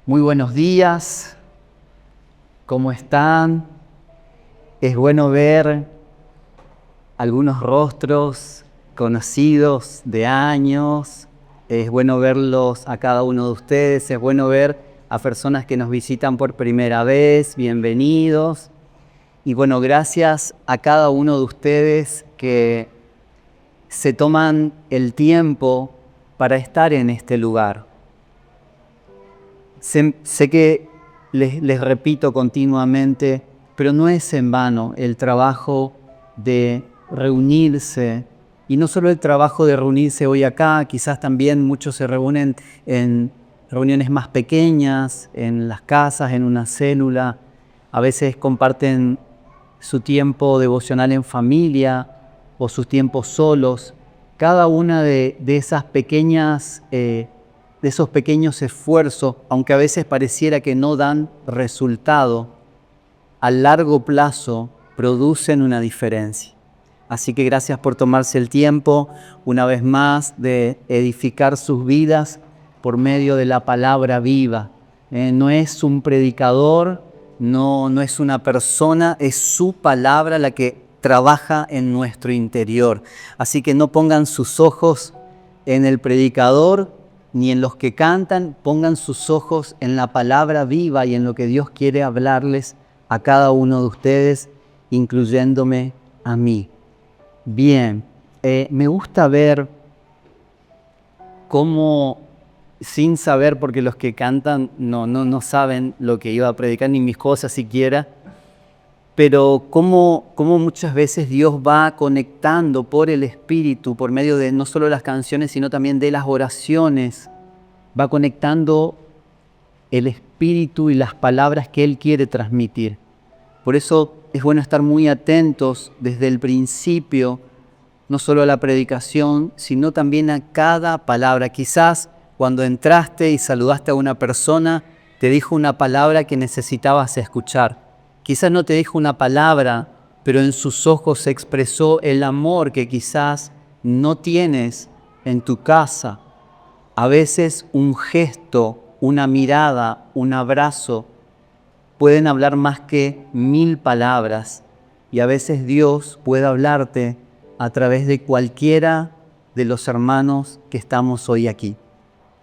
Muy buenos días, ¿cómo están? Es bueno ver algunos rostros conocidos de años, es bueno verlos a cada uno de ustedes, es bueno ver a personas que nos visitan por primera vez, bienvenidos. Y bueno, gracias a cada uno de ustedes que se toman el tiempo para estar en este lugar. Sé que les repito continuamente, pero no es en vano el trabajo de reunirse, y no solo el trabajo de reunirse hoy acá, quizás también muchos se reúnen en reuniones más pequeñas, en las casas, en una célula, a veces comparten su tiempo devocional en familia o sus tiempos solos. Cada una de esas pequeñas de esos pequeños esfuerzos, aunque a veces pareciera que no dan resultado, a largo plazo producen una diferencia. Así que gracias por tomarse el tiempo, una vez más, de edificar sus vidas por medio de la palabra viva. No es un predicador, no es una persona, es su palabra la que trabaja en nuestro interior. Así que no pongan sus ojos en el predicador ni en los que cantan, pongan sus ojos en la palabra viva y en lo que Dios quiere hablarles a cada uno de ustedes, incluyéndome a mí. Bien, me gusta ver cómo, sin saber, porque los que cantan no saben lo que iba a predicar, ni mis cosas siquiera, pero cómo muchas veces Dios va conectando por el Espíritu, por medio de no solo las canciones, sino también de las oraciones, va conectando el Espíritu y las palabras que Él quiere transmitir. Por eso es bueno estar muy atentos desde el principio, no solo a la predicación, sino también a cada palabra. Quizás cuando entraste y saludaste a una persona, te dijo una palabra que necesitabas escuchar. Quizás no te dijo una palabra, pero en sus ojos se expresó el amor que quizás no tienes en tu casa. A veces un gesto, una mirada, un abrazo pueden hablar más que 1000 palabras, y a veces Dios puede hablarte a través de cualquiera de los hermanos que estamos hoy aquí.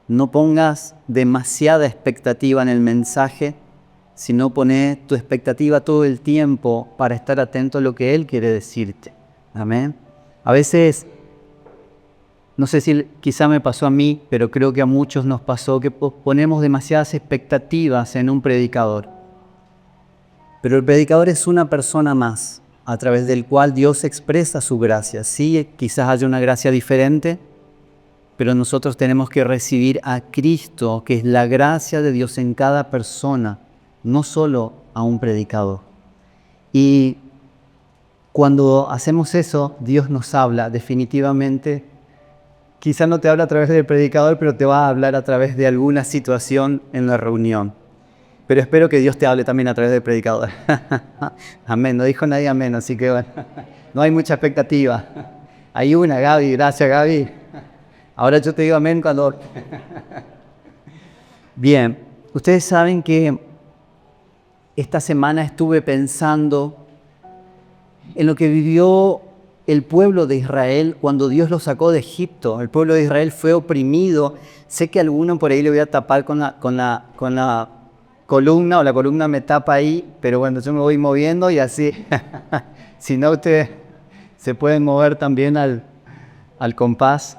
No pongas demasiada expectativa en el mensaje, sino poné tu expectativa todo el tiempo para estar atento a lo que Él quiere decirte. Amén. A veces, no sé si quizá me pasó a mí, pero creo que a muchos nos pasó que ponemos demasiadas expectativas en un predicador. Pero el predicador es una persona más, a través del cual Dios expresa su gracia. Sí, quizás haya una gracia diferente, pero nosotros tenemos que recibir a Cristo, que es la gracia de Dios en cada persona, no solo a un predicador. Y cuando hacemos eso, Dios nos habla definitivamente. Quizá no te habla a través del predicador, pero te va a hablar a través de alguna situación en la reunión. Pero espero que Dios te hable también a través del predicador. Amén, no dijo nadie amén, así que bueno, no hay mucha expectativa. Hay una, Gaby, gracias Gaby. Ahora yo te digo amén cuando... Bien, ustedes saben que esta semana estuve pensando en lo que vivió el pueblo de Israel cuando Dios lo sacó de Egipto. El pueblo de Israel fue oprimido. Sé que a alguno por ahí le voy a tapar con la columna, o la columna me tapa ahí, pero bueno, yo me voy moviendo y así, si no, ustedes se pueden mover también al compás.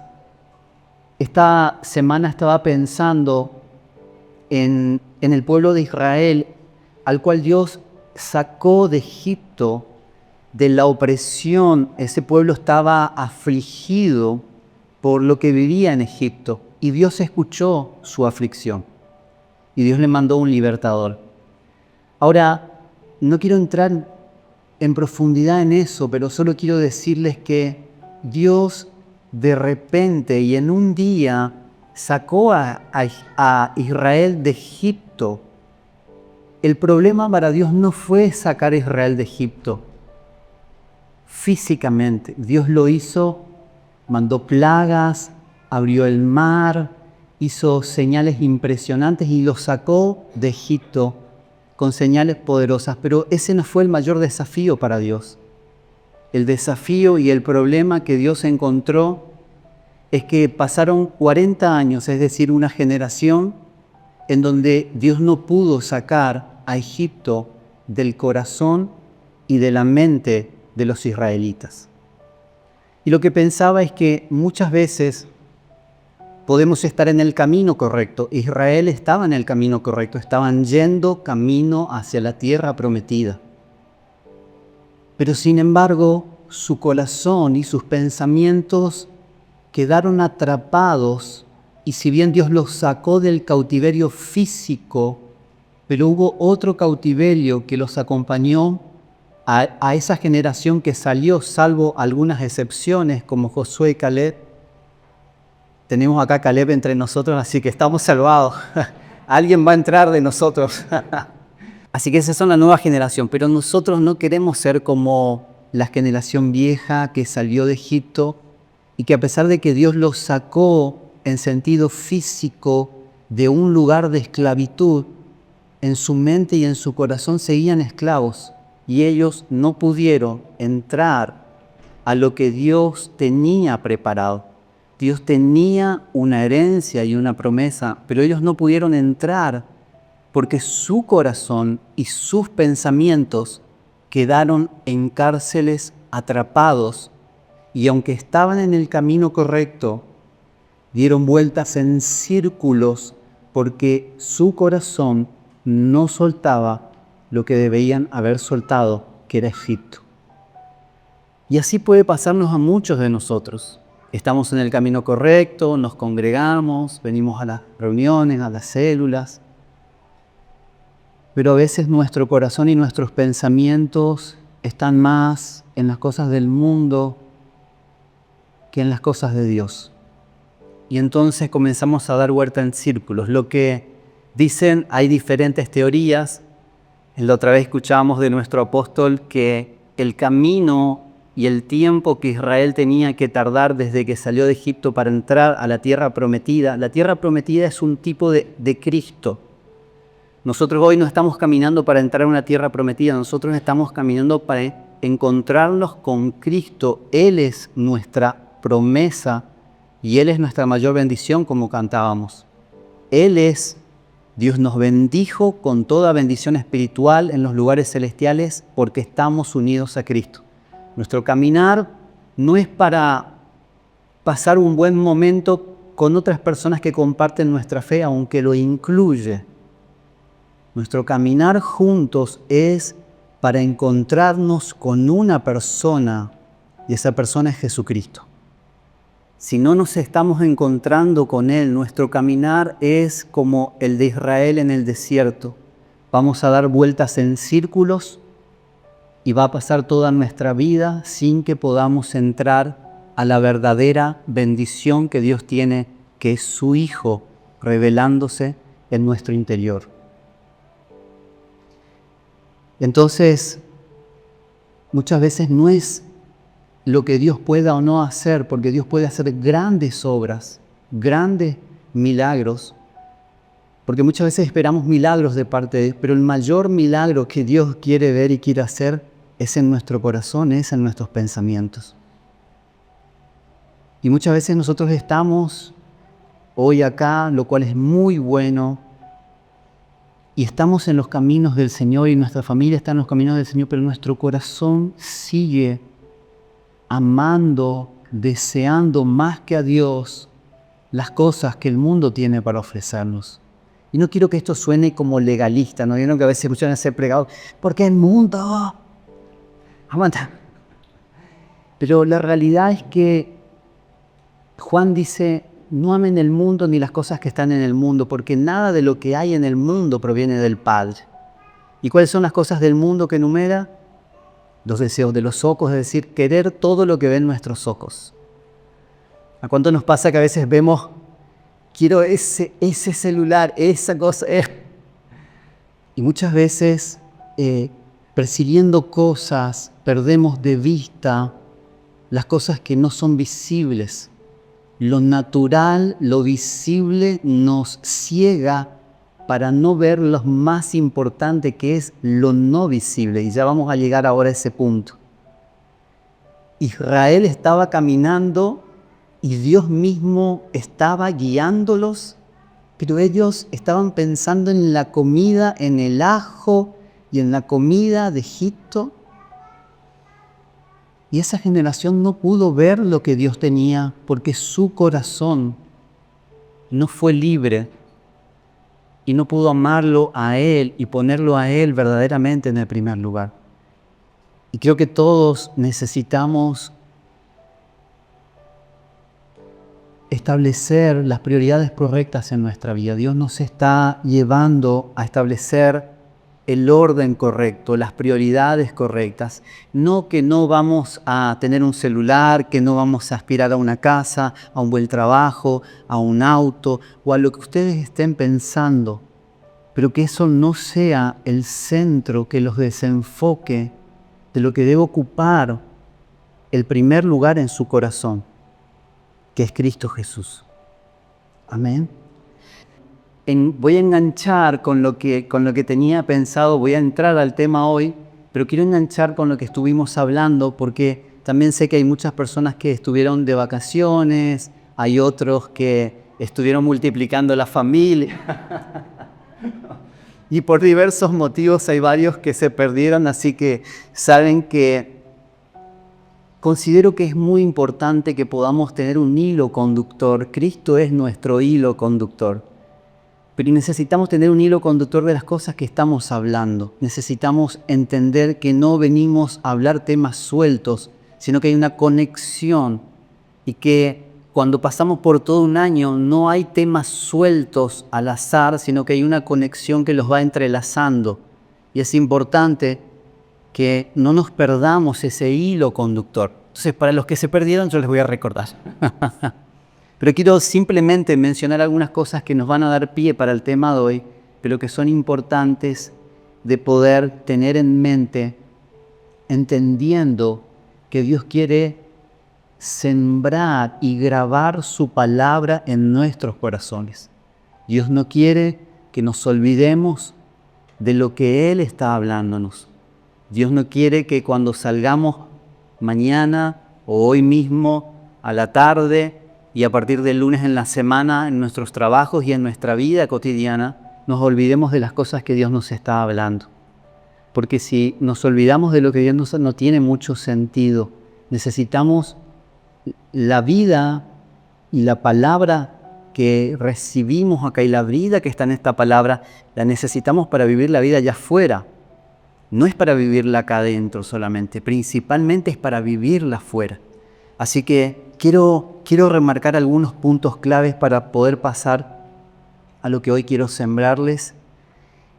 Esta semana estaba pensando en el pueblo de Israel, al cual Dios sacó de Egipto, de la opresión. Ese pueblo estaba afligido por lo que vivía en Egipto, y Dios escuchó su aflicción, y Dios le mandó un libertador. Ahora, no quiero entrar en profundidad en eso, pero solo quiero decirles que Dios de repente y en un día sacó a Israel de Egipto. El problema para Dios no fue sacar a Israel de Egipto físicamente. Dios lo hizo, mandó plagas, abrió el mar, hizo señales impresionantes y los sacó de Egipto con señales poderosas, pero ese no fue el mayor desafío para Dios. El desafío y el problema que Dios encontró es que pasaron 40 años, es decir, una generación en donde Dios no pudo sacar a Egipto del corazón y de la mente de los israelitas. Y lo que pensaba es que muchas veces podemos estar en el camino correcto. Israel estaba en el camino correcto, estaban yendo camino hacia la tierra prometida. Pero sin embargo, su corazón y sus pensamientos quedaron atrapados, y si bien Dios los sacó del cautiverio físico, pero hubo otro cautiverio que los acompañó a esa generación que salió, salvo algunas excepciones como Josué y Caleb. Tenemos acá a Caleb entre nosotros, así que estamos salvados. Alguien va a entrar de nosotros. Así que esa son la nueva generación, pero nosotros no queremos ser como la generación vieja que salió de Egipto y que a pesar de que Dios los sacó en sentido físico de un lugar de esclavitud, en su mente y en su corazón seguían esclavos y ellos no pudieron entrar a lo que Dios tenía preparado. Dios tenía una herencia y una promesa, pero ellos no pudieron entrar porque su corazón y sus pensamientos quedaron en cárceles atrapados, y aunque estaban en el camino correcto, dieron vueltas en círculos porque su corazón no soltaba lo que debían haber soltado, que era Egipto. Y así puede pasarnos a muchos de nosotros. Estamos en el camino correcto, nos congregamos, venimos a las reuniones, a las células, pero a veces nuestro corazón y nuestros pensamientos están más en las cosas del mundo que en las cosas de Dios. Y entonces comenzamos a dar vuelta en círculos. Lo que dicen, hay diferentes teorías. La otra vez escuchábamos de nuestro apóstol que el camino y el tiempo que Israel tenía que tardar desde que salió de Egipto para entrar a la tierra prometida. La tierra prometida es un tipo de Cristo. Nosotros hoy no estamos caminando para entrar a una tierra prometida, nosotros estamos caminando para encontrarnos con Cristo. Él es nuestra promesa y Él es nuestra mayor bendición, como cantábamos. Dios nos bendijo con toda bendición espiritual en los lugares celestiales porque estamos unidos a Cristo. Nuestro caminar no es para pasar un buen momento con otras personas que comparten nuestra fe, aunque lo incluye. Nuestro caminar juntos es para encontrarnos con una persona, y esa persona es Jesucristo. Si no nos estamos encontrando con Él, nuestro caminar es como el de Israel en el desierto. Vamos a dar vueltas en círculos y va a pasar toda nuestra vida sin que podamos entrar a la verdadera bendición que Dios tiene, que es su Hijo revelándose en nuestro interior. Entonces, muchas veces no es lo que Dios pueda o no hacer, porque Dios puede hacer grandes obras, grandes milagros, porque muchas veces esperamos milagros de parte de Dios, pero el mayor milagro que Dios quiere ver y quiere hacer es en nuestro corazón, es en nuestros pensamientos. Y muchas veces nosotros estamos hoy acá, lo cual es muy bueno, y estamos en los caminos del Señor y nuestra familia está en los caminos del Señor, pero nuestro corazón sigue amando, deseando más que a Dios las cosas que el mundo tiene para ofrecernos. Y no quiero que esto suene como legalista, ¿no? Vieron que a veces escuchan a ser pregados, porque el mundo aguanta. Pero la realidad es que Juan dice, no amen el mundo ni las cosas que están en el mundo, porque nada de lo que hay en el mundo proviene del Padre. ¿Y cuáles son las cosas del mundo que enumera? Los deseos de los ojos, es decir, querer todo lo que ven nuestros ojos. ¿A cuánto nos pasa que a veces vemos, quiero ese celular, esa cosa? Y muchas veces, persiguiendo cosas, perdemos de vista las cosas que no son visibles. Lo natural, lo visible nos ciega para no ver lo más importante que es lo no visible. Y ya vamos a llegar ahora a ese punto. Israel estaba caminando y Dios mismo estaba guiándolos, pero ellos estaban pensando en la comida, en el ajo y en la comida de Egipto. Y esa generación no pudo ver lo que Dios tenía porque su corazón no fue libre y no pudo amarlo a Él y ponerlo a Él verdaderamente en el primer lugar. Y creo que todos necesitamos establecer las prioridades correctas en nuestra vida. Dios nos está llevando a establecer el orden correcto, las prioridades correctas. No que no vamos a tener un celular, que no vamos a aspirar a una casa, a un buen trabajo, a un auto o a lo que ustedes estén pensando, pero que eso no sea el centro que los desenfoque de lo que debe ocupar el primer lugar en su corazón, que es Cristo Jesús. Amén. Voy a enganchar con lo que tenía pensado, voy a entrar al tema hoy, pero quiero enganchar con lo que estuvimos hablando porque también sé que hay muchas personas que estuvieron de vacaciones, hay otros que estuvieron multiplicando la familia y por diversos motivos hay varios que se perdieron, así que saben que considero que es muy importante que podamos tener un hilo conductor. Cristo es nuestro hilo conductor. Pero necesitamos tener un hilo conductor de las cosas que estamos hablando. Necesitamos entender que no venimos a hablar temas sueltos, sino que hay una conexión y que cuando pasamos por todo un año no hay temas sueltos al azar, sino que hay una conexión que los va entrelazando. Y es importante que no nos perdamos ese hilo conductor. Entonces, para los que se perdieron, yo les voy a recordar. Pero quiero simplemente mencionar algunas cosas que nos van a dar pie para el tema de hoy, pero que son importantes de poder tener en mente, entendiendo que Dios quiere sembrar y grabar su palabra en nuestros corazones. Dios no quiere que nos olvidemos de lo que Él está hablándonos. Dios no quiere que cuando salgamos mañana o hoy mismo a la tarde y a partir del lunes en la semana, en nuestros trabajos y en nuestra vida cotidiana, nos olvidemos de las cosas que Dios nos está hablando. Porque si nos olvidamos de lo que Dios nos no tiene mucho sentido. Necesitamos la vida y la palabra que recibimos acá y la vida que está en esta palabra, la necesitamos para vivir la vida allá afuera. No es para vivirla acá adentro solamente, principalmente es para vivirla afuera. Así que quiero remarcar algunos puntos claves para poder pasar a lo que hoy quiero sembrarles.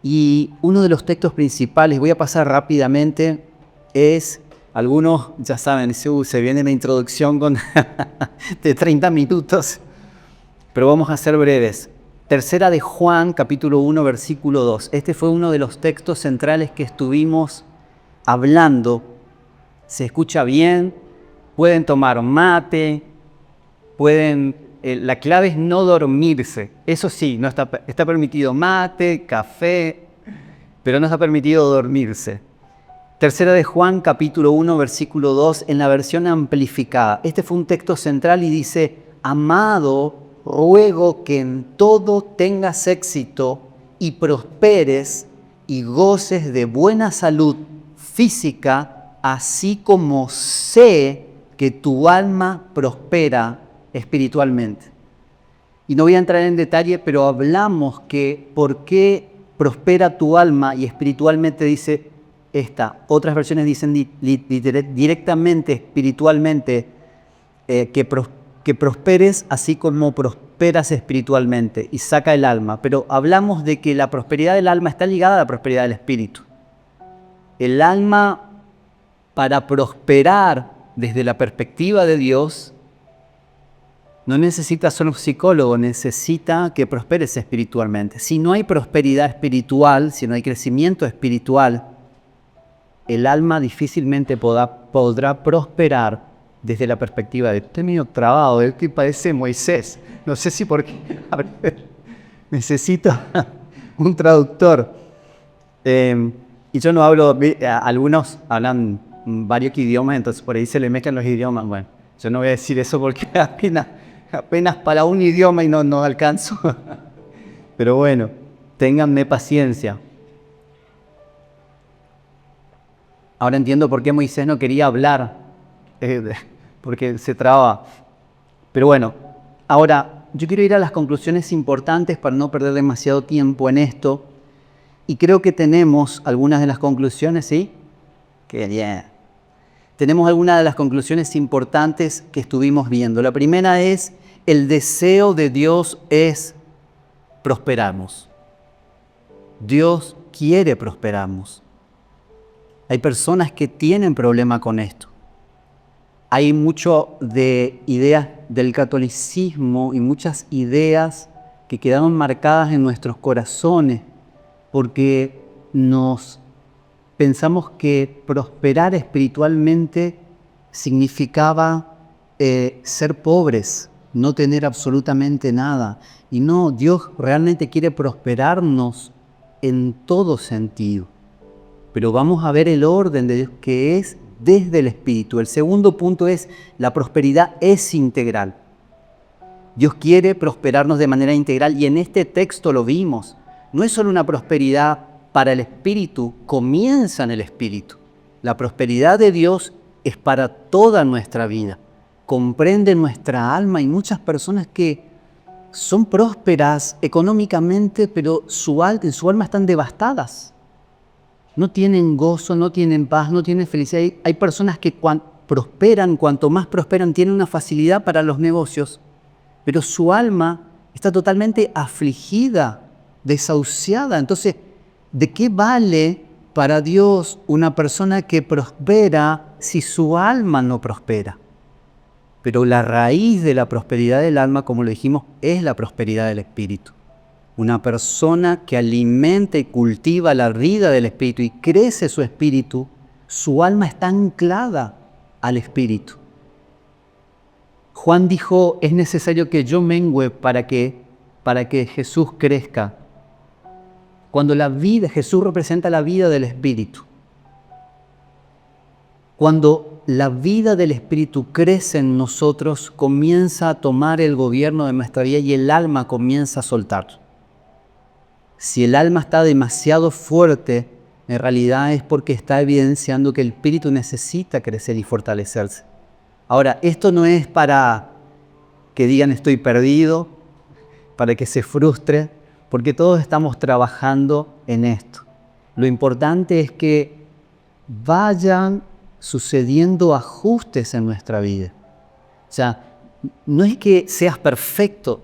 Y uno de los textos principales, voy a pasar rápidamente, es, algunos ya saben, se viene la introducción de 30 minutos, pero vamos a ser breves. Tercera de Juan, capítulo 1, versículo 2. Este fue uno de los textos centrales que estuvimos hablando. Se escucha bien. Pueden tomar mate, la clave es no dormirse. Eso sí, no está permitido mate, café, pero no está permitido dormirse. Tercera de Juan, capítulo 1, versículo 2, en la versión amplificada. Este fue un texto central y dice, amado, ruego que en todo tengas éxito y prosperes y goces de buena salud física, así como sé que tu alma prospera espiritualmente. Y no voy a entrar en detalle, pero hablamos que por qué prospera tu alma y espiritualmente dice esta. Otras versiones dicen directamente, espiritualmente, que prosperes así como prosperas espiritualmente y saca el alma. Pero hablamos de que la prosperidad del alma está ligada a la prosperidad del espíritu. El alma, para prosperar desde la perspectiva de Dios, no necesita ser un psicólogo, necesita que prosperes espiritualmente. Si no hay prosperidad espiritual, si no hay crecimiento espiritual, el alma difícilmente podrá prosperar desde la perspectiva de, estoy medio trabado, estoy parece Moisés. No sé si porque necesito un traductor. Y yo no hablo, algunos hablan varios idiomas, entonces por ahí se le mezclan los idiomas. Bueno, yo no voy a decir eso porque apenas para un idioma y no alcanzo. Pero bueno, ténganme paciencia. Ahora entiendo por qué Moisés no quería hablar, porque se traba. Pero bueno, ahora yo quiero ir a las conclusiones importantes para no perder demasiado tiempo en esto. Y creo que tenemos algunas de las conclusiones, ¿sí? Qué bien. Tenemos algunas de las conclusiones importantes que estuvimos viendo. La primera es, el deseo de Dios es prosperarnos. Dios quiere prosperarnos. Hay personas que tienen problema con esto. Hay mucho de ideas del catolicismo y muchas ideas que quedaron marcadas en nuestros corazones porque nos pensamos que prosperar espiritualmente significaba ser pobres, no tener absolutamente nada. Y no, Dios realmente quiere prosperarnos en todo sentido. Pero vamos a ver el orden de Dios que es desde el Espíritu. El segundo punto es, la prosperidad es integral. Dios quiere prosperarnos de manera integral y en este texto lo vimos. No es solo una prosperidad para el Espíritu, comienza en el Espíritu. La prosperidad de Dios es para toda nuestra vida. Comprende nuestra alma. Hay muchas personas que son prósperas económicamente, pero en su alma están devastadas. No tienen gozo, no tienen paz, no tienen felicidad. Hay personas que cuanto más prosperan, tienen una facilidad para los negocios, pero su alma está totalmente afligida, desahuciada. Entonces, ¿de qué vale para Dios una persona que prospera si su alma no prospera? Pero la raíz de la prosperidad del alma, como lo dijimos, es la prosperidad del espíritu. Una persona que alimenta y cultiva la vida del espíritu y crece su espíritu, su alma está anclada al espíritu. Juan dijo, es necesario que yo mengüe para que Jesús crezca. Cuando Jesús representa la vida del espíritu. Cuando la vida del espíritu crece en nosotros, comienza a tomar el gobierno de nuestra vida y el alma comienza a soltar. Si el alma está demasiado fuerte, en realidad es porque está evidenciando que el espíritu necesita crecer y fortalecerse. Ahora, esto no es para que digan estoy perdido, para que se frustre, porque todos estamos trabajando en esto. Lo importante es que vayan sucediendo ajustes en nuestra vida. O sea, no es que seas perfecto,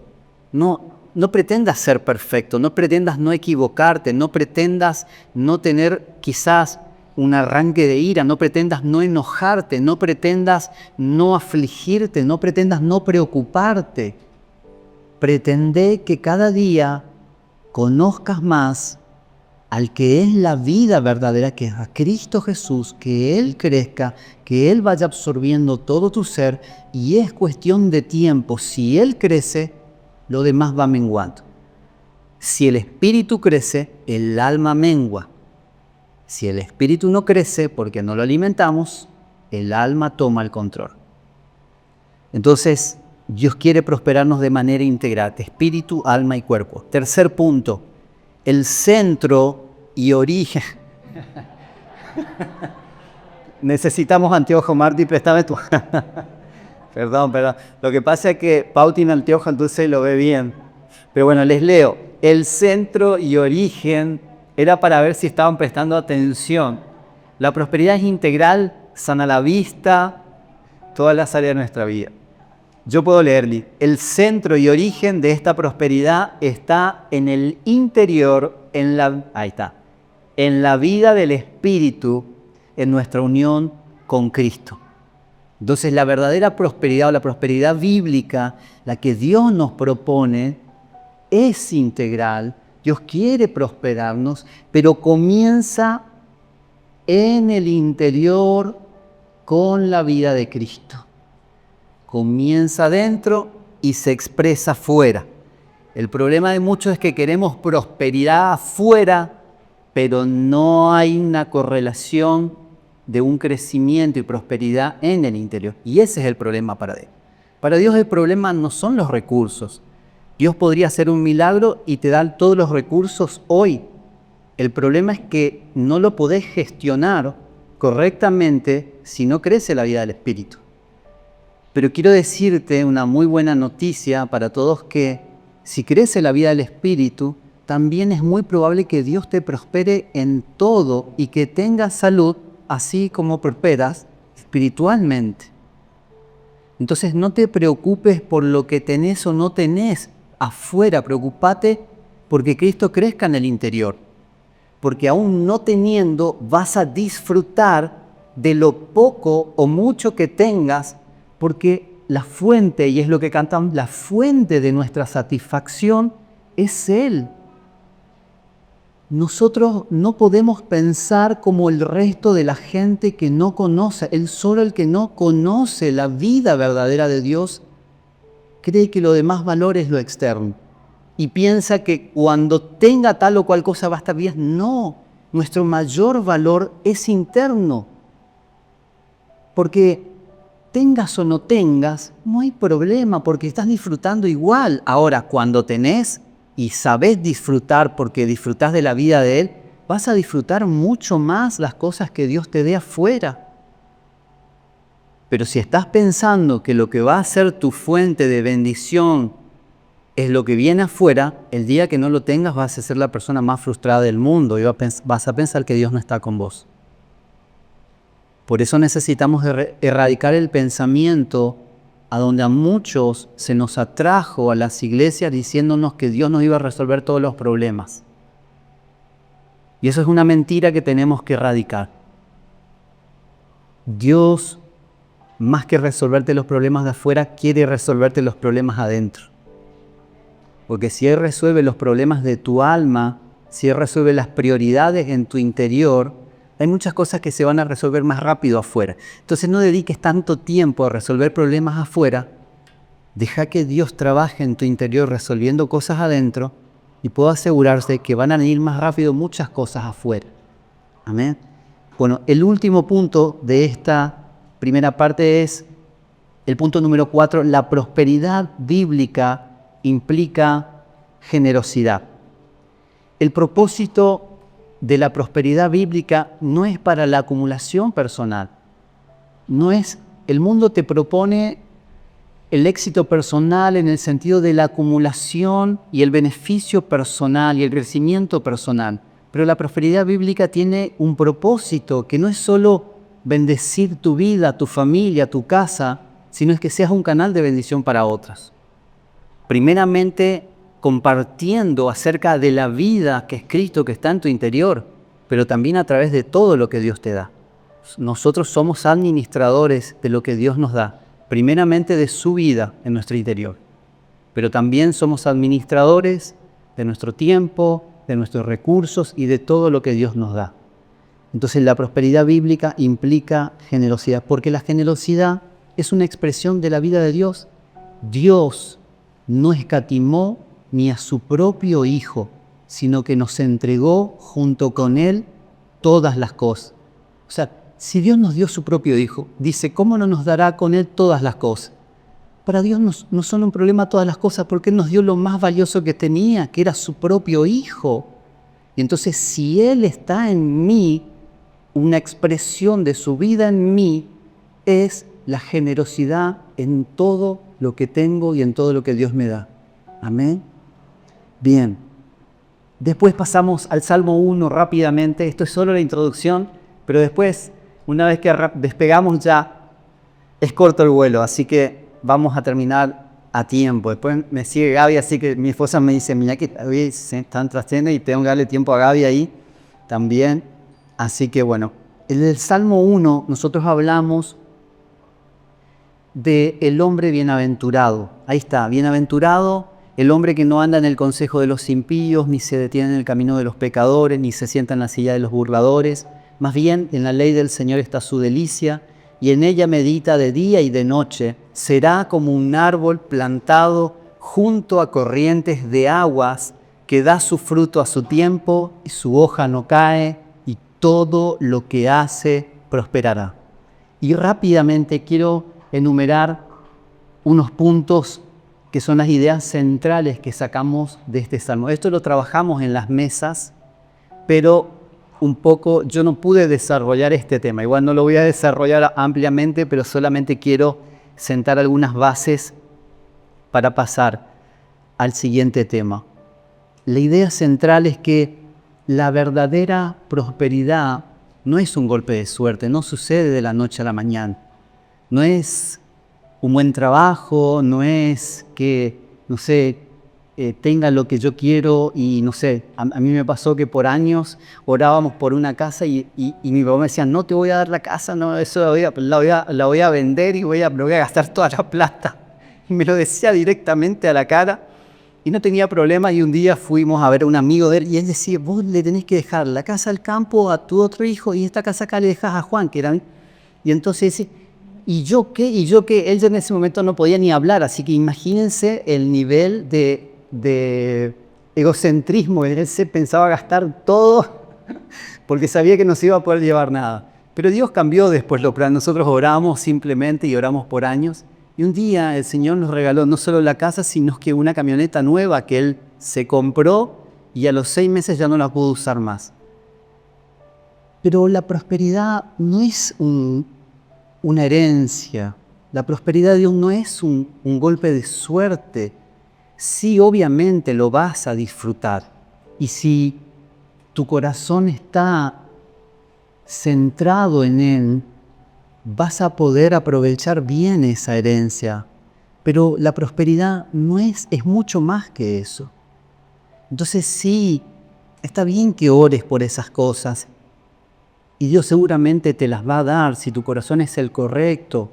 no pretendas ser perfecto, no pretendas no equivocarte, no pretendas no tener quizás un arranque de ira, no pretendas no enojarte, no pretendas no afligirte, no pretendas no preocuparte. Pretende que cada día conozcas más al que es la vida verdadera, que es a Cristo Jesús, que Él crezca, que Él vaya absorbiendo todo tu ser y es cuestión de tiempo. Si Él crece, lo demás va menguando. Si el espíritu crece, el alma mengua. Si el espíritu no crece porque no lo alimentamos, el alma toma el control. Entonces, Dios quiere prosperarnos de manera integral, espíritu, alma y cuerpo. Tercer punto, el centro y origen. Necesitamos anteojo, Marty, préstame tu. Perdón. Lo que pasa es que Pau tiene anteojo, entonces lo ve bien. Pero bueno, les leo. El centro y origen era para ver si estaban prestando atención. La prosperidad es integral, sana la vista, todas las áreas de nuestra vida. Yo puedo leerle. El centro y origen de esta prosperidad está en el interior, ahí está, en la vida del espíritu, en nuestra unión con Cristo. Entonces la verdadera prosperidad o la prosperidad bíblica, la que Dios nos propone, es integral. Dios quiere prosperarnos, pero comienza en el interior con la vida de Cristo. Comienza adentro y se expresa afuera. El problema de muchos es que queremos prosperidad afuera, pero no hay una correlación de un crecimiento y prosperidad en el interior. Y ese es el problema para Dios. Para Dios el problema no son los recursos. Dios podría hacer un milagro y te da todos los recursos hoy. El problema es que no lo podés gestionar correctamente si no crece la vida del Espíritu. Pero quiero decirte una muy buena noticia para todos, que si crece la vida del Espíritu, también es muy probable que Dios te prospere en todo y que tengas salud, así como prosperas espiritualmente. Entonces no te preocupes por lo que tenés o no tenés afuera, preocupate porque Cristo crezca en el interior. Porque aún no teniendo, vas a disfrutar de lo poco o mucho que tengas, porque la fuente, y es lo que cantan, la fuente de nuestra satisfacción es Él. Nosotros no podemos pensar como el resto de la gente que no conoce. Solo el que no conoce la vida verdadera de Dios cree que lo demás valor es lo externo. Y piensa que cuando tenga tal o cual cosa va a estar bien. No, nuestro mayor valor es interno. Porque tengas o no tengas, no hay problema, porque estás disfrutando igual. Ahora, cuando tenés y sabés disfrutar porque disfrutás de la vida de Él, vas a disfrutar mucho más las cosas que Dios te dé afuera. Pero si estás pensando que lo que va a ser tu fuente de bendición es lo que viene afuera, el día que no lo tengas vas a ser la persona más frustrada del mundo y vas a pensar que Dios no está con vos. Por eso necesitamos erradicar el pensamiento a donde a muchos se nos atrajo a las iglesias diciéndonos que Dios nos iba a resolver todos los problemas. Y eso es una mentira que tenemos que erradicar. Dios, más que resolverte los problemas de afuera, quiere resolverte los problemas adentro. Porque si Él resuelve los problemas de tu alma, si Él resuelve las prioridades en tu interior, hay muchas cosas que se van a resolver más rápido afuera. Entonces no dediques tanto tiempo a resolver problemas afuera. Deja que Dios trabaje en tu interior resolviendo cosas adentro y puedo asegurarse que van a ir más rápido muchas cosas afuera. Amén. Bueno, el último punto de esta primera parte es el punto número 4. La prosperidad bíblica implica generosidad. El propósito de la prosperidad bíblica no es para la acumulación personal. El mundo te propone el éxito personal en el sentido de la acumulación y el beneficio personal y el crecimiento personal. Pero la prosperidad bíblica tiene un propósito que no es solo bendecir tu vida, tu familia, tu casa, sino es que seas un canal de bendición para otras. Primeramente, compartiendo acerca de la vida que es Cristo, que está en tu interior, pero también a través de todo lo que Dios te da. Nosotros somos administradores de lo que Dios nos da, primeramente de su vida en nuestro interior, pero también somos administradores de nuestro tiempo, de nuestros recursos y de todo lo que Dios nos da. Entonces la prosperidad bíblica implica generosidad, porque la generosidad es una expresión de la vida de Dios. Dios no escatimó ni a su propio Hijo, sino que nos entregó junto con Él todas las cosas. O sea, si Dios nos dio su propio Hijo, dice, ¿cómo no nos dará con Él todas las cosas? Para Dios no son un problema todas las cosas, porque Él nos dio lo más valioso que tenía, que era su propio Hijo. Y entonces, si Él está en mí, una expresión de su vida en mí es la generosidad en todo lo que tengo y en todo lo que Dios me da. Amén. Bien. Después pasamos al Salmo 1 rápidamente. Esto es solo la introducción, pero después, una vez que despegamos ya, es corto el vuelo, así que vamos a terminar a tiempo. Después me sigue Gaby, así que mi esposa me dice, mira que hoy se están trascendiendo y tengo que darle tiempo a Gaby ahí también. Así que bueno, en el Salmo 1 nosotros hablamos del hombre bienaventurado. Ahí está, bienaventurado el hombre que no anda en el consejo de los impíos, ni se detiene en el camino de los pecadores, ni se sienta en la silla de los burladores. Más bien, en la ley del Señor está su delicia, y en ella medita de día y de noche, será como un árbol plantado junto a corrientes de aguas, que da su fruto a su tiempo y su hoja no cae, y todo lo que hace prosperará. Y rápidamente quiero enumerar unos puntos que son las ideas centrales que sacamos de este salmo. Esto lo trabajamos en las mesas, pero un poco yo no pude desarrollar este tema. Igual no lo voy a desarrollar ampliamente, pero solamente quiero sentar algunas bases para pasar al siguiente tema. La idea central es que la verdadera prosperidad no es un golpe de suerte, no sucede de la noche a la mañana. No es un buen trabajo, no es que, no sé, tenga lo que yo quiero y no sé, a mí me pasó que por años orábamos por una casa y mi papá me decía, no te voy a dar la casa, no, eso la voy a vender y voy a gastar toda la plata. Y me lo decía directamente a la cara y no tenía problema. Y un día fuimos a ver a un amigo de él y él decía, vos le tenés que dejar la casa al campo a tu otro hijo y esta casa acá le dejas a Juan, que era... Y entonces dice, ¿y yo qué? ¿Y yo qué? Él ya en ese momento no podía ni hablar, así que imagínense el nivel de egocentrismo. Él se pensaba gastar todo porque sabía que no se iba a poder llevar nada. Pero Dios cambió después los planes. Nosotros oramos simplemente y oramos por años. Y un día el Señor nos regaló no solo la casa, sino que una camioneta nueva que Él se compró y a los 6 meses ya no la pudo usar más. Pero la prosperidad no es una herencia. La prosperidad de Dios no es un golpe de suerte. Sí, obviamente lo vas a disfrutar. Y si tu corazón está centrado en Él, vas a poder aprovechar bien esa herencia. Pero la prosperidad no es mucho más que eso. Entonces sí, está bien que ores por esas cosas. Y Dios seguramente te las va a dar si tu corazón es el correcto.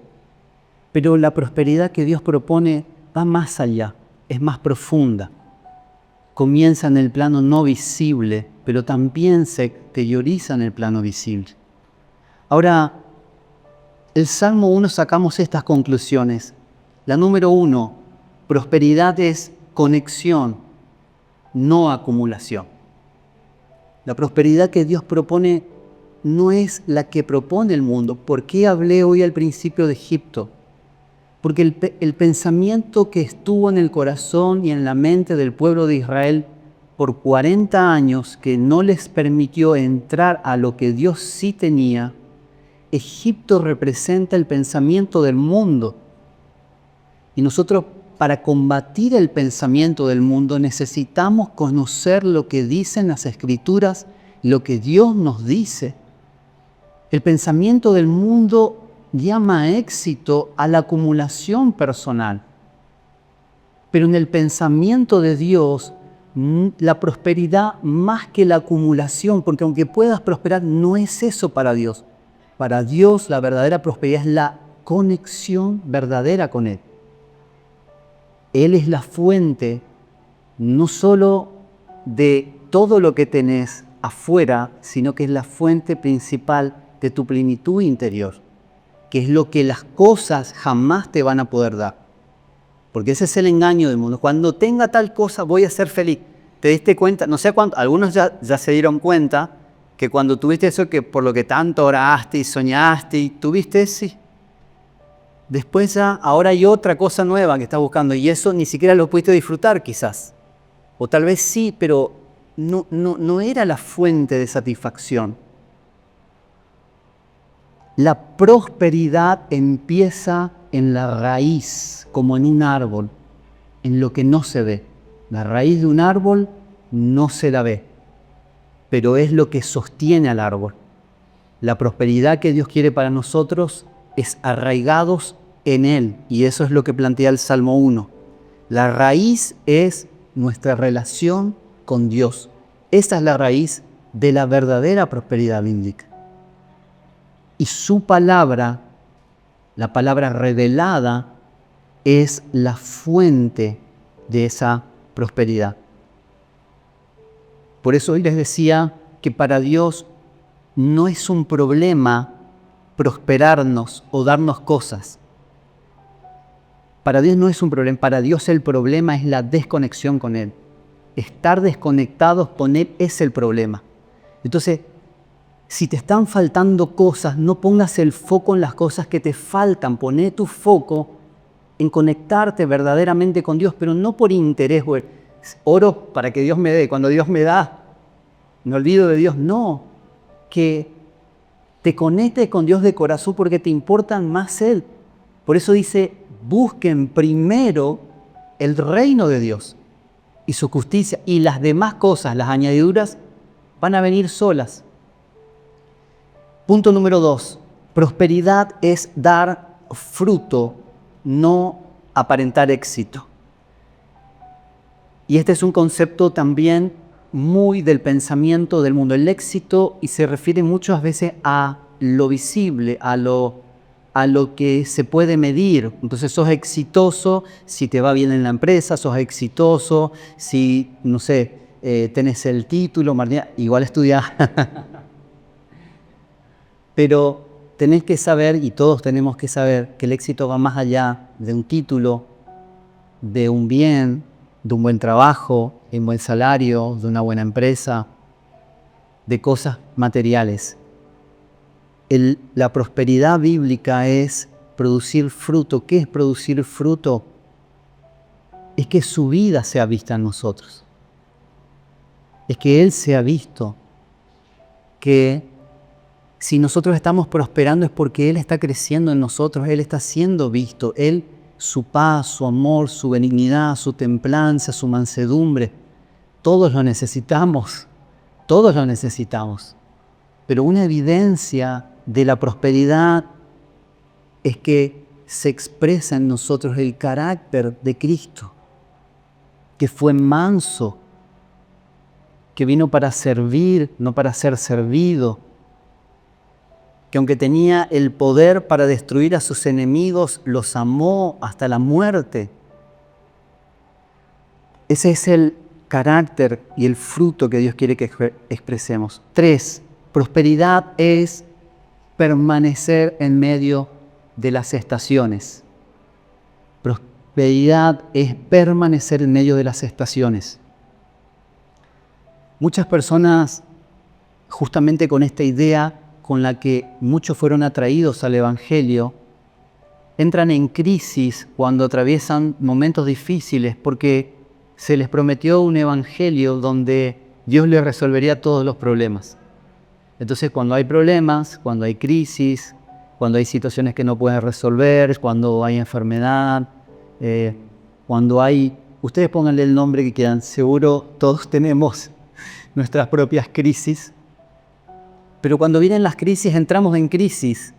Pero la prosperidad que Dios propone va más allá, es más profunda. Comienza en el plano no visible, pero también se exterioriza en el plano visible. Ahora, el Salmo 1 sacamos estas conclusiones. La número 1, prosperidad es conexión, no acumulación. La prosperidad que Dios propone no es la que propone el mundo. ¿Por qué hablé hoy al principio de Egipto? Porque el pensamiento que estuvo en el corazón y en la mente del pueblo de Israel por 40 años, que no les permitió entrar a lo que Dios sí tenía, Egipto representa el pensamiento del mundo. Y nosotros, para combatir el pensamiento del mundo, necesitamos conocer lo que dicen las Escrituras, lo que Dios nos dice. El pensamiento del mundo llama éxito a la acumulación personal. Pero en el pensamiento de Dios, la prosperidad más que la acumulación, porque aunque puedas prosperar, no es eso para Dios. Para Dios la verdadera prosperidad es la conexión verdadera con Él. Él es la fuente no solo de todo lo que tenés afuera, sino que es la fuente principal de tu plenitud interior, que es lo que las cosas jamás te van a poder dar. Porque ese es el engaño del mundo. Cuando tenga tal cosa voy a ser feliz. ¿Te diste cuenta? No sé cuánto, algunos ya se dieron cuenta que cuando tuviste eso, que por lo que tanto oraste y soñaste y tuviste, sí. Después ya, ahora hay otra cosa nueva que estás buscando y eso ni siquiera lo pudiste disfrutar quizás. O tal vez sí, pero no era la fuente de satisfacción. La prosperidad empieza en la raíz, como en un árbol, en lo que no se ve. La raíz de un árbol no se la ve, pero es lo que sostiene al árbol. La prosperidad que Dios quiere para nosotros es arraigados en Él, y eso es lo que plantea el Salmo 1. La raíz es nuestra relación con Dios. Esa es la raíz de la verdadera prosperidad bíblica. Y su palabra, la palabra revelada, es la fuente de esa prosperidad. Por eso hoy les decía que para Dios no es un problema prosperarnos o darnos cosas. Para Dios no es un problema, para Dios el problema es la desconexión con Él. Estar desconectados con Él es el problema. Entonces, si te están faltando cosas, no pongas el foco en las cosas que te faltan. Poné tu foco en conectarte verdaderamente con Dios, pero no por interés. Oro para que Dios me dé. Cuando Dios me da, me olvido de Dios. No, que te conectes con Dios de corazón porque te importan más Él. Por eso dice, busquen primero el reino de Dios y su justicia, y las demás cosas, las añadiduras, van a venir solas. Punto número 2. Prosperidad es dar fruto, no aparentar éxito. Y este es un concepto también muy del pensamiento del mundo. El éxito, y se refiere muchas veces a lo visible, a lo que se puede medir. Entonces sos exitoso si te va bien en la empresa, sos exitoso si, no sé, tenés el título, igual estudiás. Pero tenés que saber, y todos tenemos que saber, que el éxito va más allá de un título, de un bien, de un buen trabajo, de un buen salario, de una buena empresa, de cosas materiales. La prosperidad bíblica es producir fruto. ¿Qué es producir fruto? Es que su vida sea vista en nosotros. Es que Él sea visto. Que si nosotros estamos prosperando es porque Él está creciendo en nosotros, Él está siendo visto. Él, su paz, su amor, su benignidad, su templanza, su mansedumbre, todos lo necesitamos. Todos lo necesitamos. Pero una evidencia de la prosperidad es que se expresa en nosotros el carácter de Cristo, que fue manso, que vino para servir, no para ser servido, que aunque tenía el poder para destruir a sus enemigos, los amó hasta la muerte. Ese es el carácter y el fruto que Dios quiere que expresemos. 3. Prosperidad es permanecer en medio de las estaciones. Prosperidad es permanecer en medio de las estaciones. Muchas personas, justamente con esta idea con la que muchos fueron atraídos al Evangelio, entran en crisis cuando atraviesan momentos difíciles porque se les prometió un Evangelio donde Dios les resolvería todos los problemas. Entonces, cuando hay problemas, cuando hay crisis, cuando hay situaciones que no pueden resolver, cuando hay enfermedad, cuando hay... Ustedes pónganle el nombre que quieran, seguro todos tenemos nuestras propias crisis. Pero cuando vienen las crisis, entramos en crisis.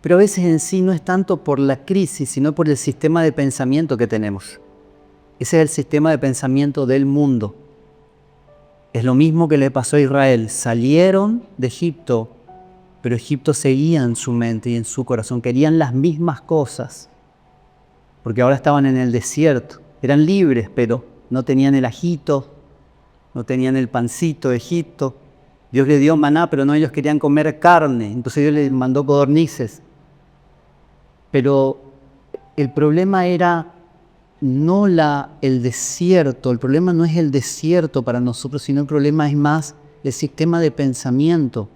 Pero a veces en sí no es tanto por la crisis, sino por el sistema de pensamiento que tenemos. Ese es el sistema de pensamiento del mundo. Es lo mismo que le pasó a Israel. Salieron de Egipto, pero Egipto seguía en su mente y en su corazón. Querían las mismas cosas, porque ahora estaban en el desierto. Eran libres, pero no tenían el ajito, no tenían el pancito de Egipto. Dios les dio maná, pero no, ellos querían comer carne. Entonces Dios les mandó codornices. Pero el problema era no el desierto. El problema no es el desierto para nosotros, sino el problema es más el sistema de pensamiento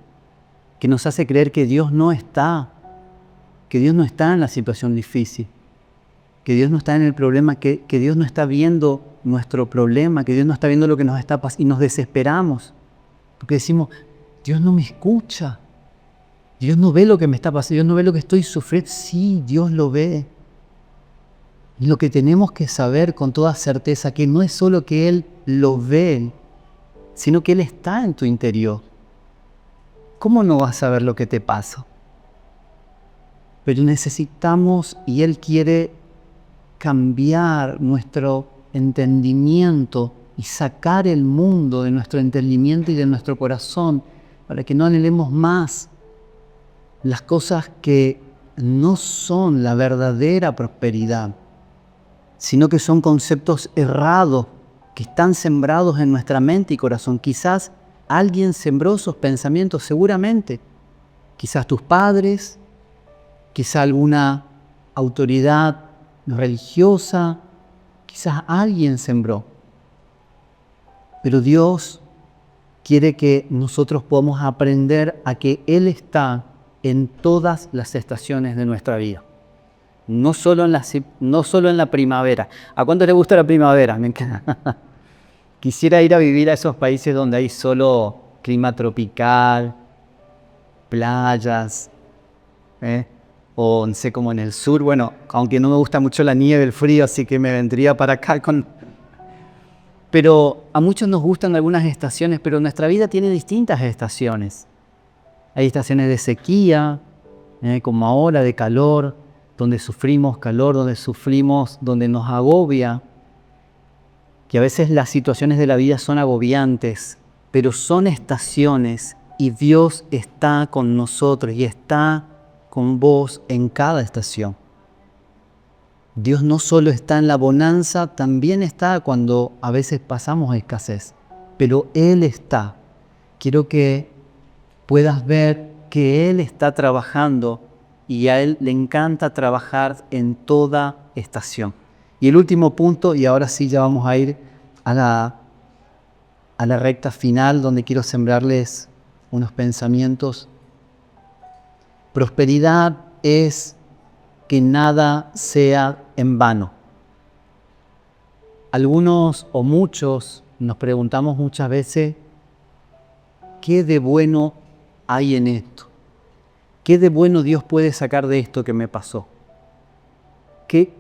que nos hace creer que Dios no está en la situación difícil, que Dios no está en el problema, que Dios no está viendo nuestro problema, que Dios no está viendo lo que nos está pasando, y nos desesperamos. Porque decimos, Dios no me escucha, Dios no ve lo que me está pasando, Dios no ve lo que estoy sufriendo. Sí, Dios lo ve. Y lo que tenemos que saber con toda certeza, que no es solo que Él lo ve, sino que Él está en tu interior. ¿Cómo no vas a ver lo que te pasa? Pero necesitamos, y Él quiere cambiar nuestro entendimiento y sacar el mundo de nuestro entendimiento y de nuestro corazón para que no anhelemos más las cosas que no son la verdadera prosperidad, sino que son conceptos errados que están sembrados en nuestra mente y corazón. Quizás alguien sembró esos pensamientos, seguramente. Quizás tus padres, quizá alguna autoridad religiosa, quizás alguien sembró. Pero Dios quiere que nosotros podamos aprender a que Él está en todas las estaciones de nuestra vida. No solo en la primavera. ¿A cuánto le gusta la primavera? Me encanta. Quisiera ir a vivir a esos países donde hay solo clima tropical, playas, o no sé, como en el sur. Bueno, aunque no me gusta mucho la nieve, el frío, así que me vendría para acá Pero a muchos nos gustan algunas estaciones, pero nuestra vida tiene distintas estaciones. Hay estaciones de sequía, como ahora, de calor, donde sufrimos calor, donde nos agobia, que a veces las situaciones de la vida son agobiantes, pero son estaciones y Dios está con nosotros y está con vos en cada estación. Dios no solo está en la bonanza, también está cuando a veces pasamos escasez, pero Él está. Quiero que puedas ver que Él está trabajando y a Él le encanta trabajar en toda estación. Y el último punto, y ahora sí ya vamos a ir a la recta final donde quiero sembrarles unos pensamientos. Prosperidad es que nada sea en vano. Algunos o muchos nos preguntamos muchas veces, ¿qué de bueno hay en esto? ¿Qué de bueno Dios puede sacar de esto que me pasó? ¿Qué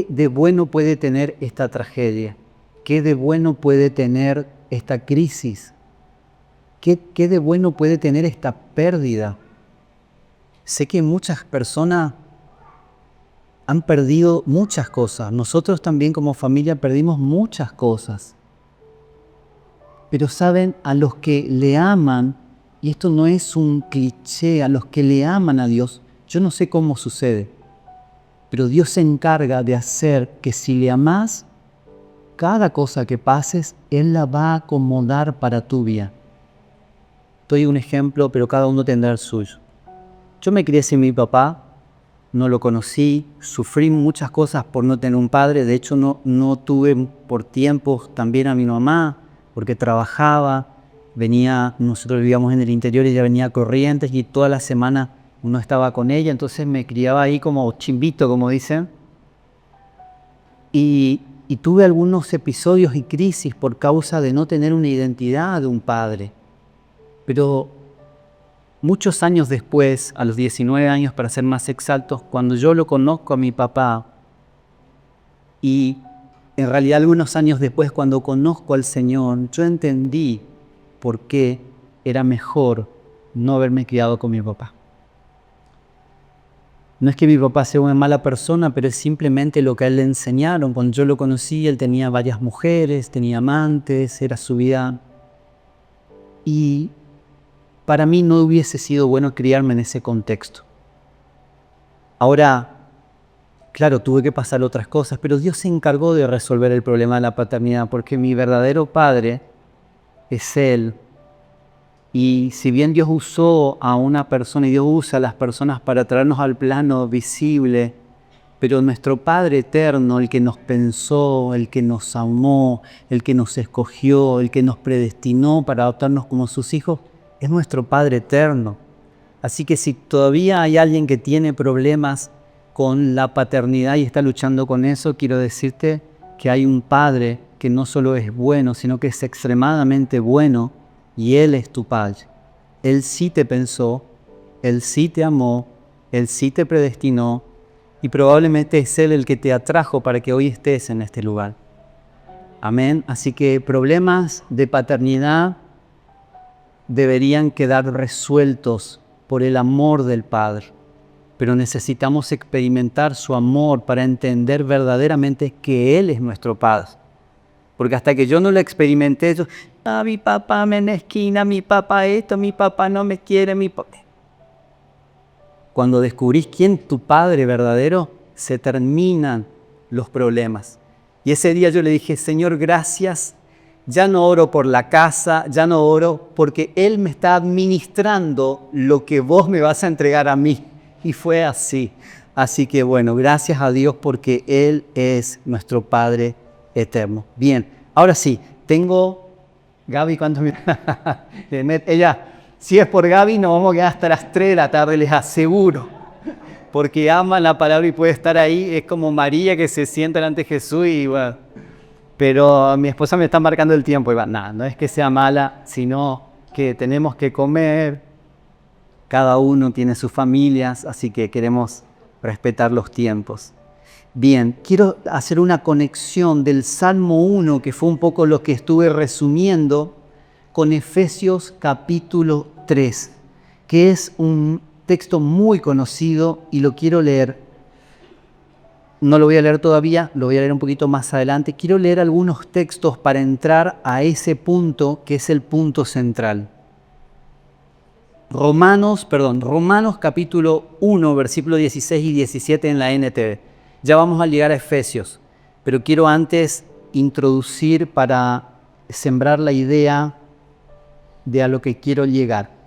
de bueno puede tener esta tragedia? ¿Qué de bueno puede tener esta crisis? ¿Qué de bueno puede tener esta pérdida? Sé que muchas personas han perdido muchas cosas. Nosotros también como familia perdimos muchas cosas. Pero saben, a los que le aman, y esto no es un cliché, a los que le aman a Dios, yo no sé cómo sucede, pero Dios se encarga de hacer que si le amás, cada cosa que pases, Él la va a acomodar para tu vida. Doy un ejemplo, pero cada uno tendrá el suyo. Yo me crié sin mi papá, no lo conocí, sufrí muchas cosas por no tener un padre. De hecho, no tuve por tiempos también a mi mamá, porque trabajaba, nosotros vivíamos en el interior y ella venía a Corrientes y toda la semana uno estaba con ella, entonces me criaba ahí como chimbito, como dicen. Y tuve algunos episodios y crisis por causa de no tener una identidad de un padre. Pero muchos años después, a los 19 años para ser más exactos, cuando yo lo conozco a mi papá, y en realidad algunos años después cuando conozco al Señor, yo entendí por qué era mejor no haberme criado con mi papá. No es que mi papá sea una mala persona, pero es simplemente lo que a él le enseñaron. Cuando yo lo conocí, él tenía varias mujeres, tenía amantes, era su vida. Y para mí no hubiese sido bueno criarme en ese contexto. Ahora, claro, tuve que pasar otras cosas, pero Dios se encargó de resolver el problema de la paternidad, porque mi verdadero padre es Él. Y si bien Dios usó a una persona y Dios usa a las personas para traernos al plano visible, pero nuestro Padre eterno, el que nos pensó, el que nos amó, el que nos escogió, el que nos predestinó para adoptarnos como sus hijos, es nuestro Padre eterno. Así que si todavía hay alguien que tiene problemas con la paternidad y está luchando con eso, quiero decirte que hay un Padre que no solo es bueno, sino que es extremadamente bueno, y Él es tu Padre. Él sí te pensó, Él sí te amó, Él sí te predestinó, y probablemente es Él el que te atrajo para que hoy estés en este lugar. Amén. Así que problemas de paternidad deberían quedar resueltos por el amor del Padre. Pero necesitamos experimentar su amor para entender verdaderamente que Él es nuestro Padre. Porque hasta que yo no lo experimenté, mi papá me esquina, mi papá esto, mi papá no me quiere, mi papá. Cuando descubrís quién es tu Padre verdadero, se terminan los problemas. Y ese día yo le dije, Señor, gracias. Ya no oro por la casa, ya no oro porque Él me está administrando lo que vos me vas a entregar a mí. Y fue así. Así que bueno, gracias a Dios porque Él es nuestro Padre eterno. Bien, ahora sí, tengo... Gaby, ¿cuántos minutos? Ella, si es por Gaby, nos vamos a quedar hasta las 3 de la tarde, les aseguro. Porque ama la palabra y puede estar ahí. Es como María que se sienta delante de Jesús y bueno. Pero mi esposa me está marcando el tiempo y va, nada, no es que sea mala, sino que tenemos que comer. Cada uno tiene sus familias, así que queremos respetar los tiempos. Bien, quiero hacer una conexión del Salmo 1, que fue un poco lo que estuve resumiendo, con Efesios capítulo 3, que es un texto muy conocido y lo quiero leer. No lo voy a leer todavía, lo voy a leer un poquito más adelante. Quiero leer algunos textos para entrar a ese punto que es el punto central. Romanos capítulo 1, versículo 16 y 17 en la NTV. Ya vamos a llegar a Efesios, pero quiero antes introducir para sembrar la idea de a lo que quiero llegar.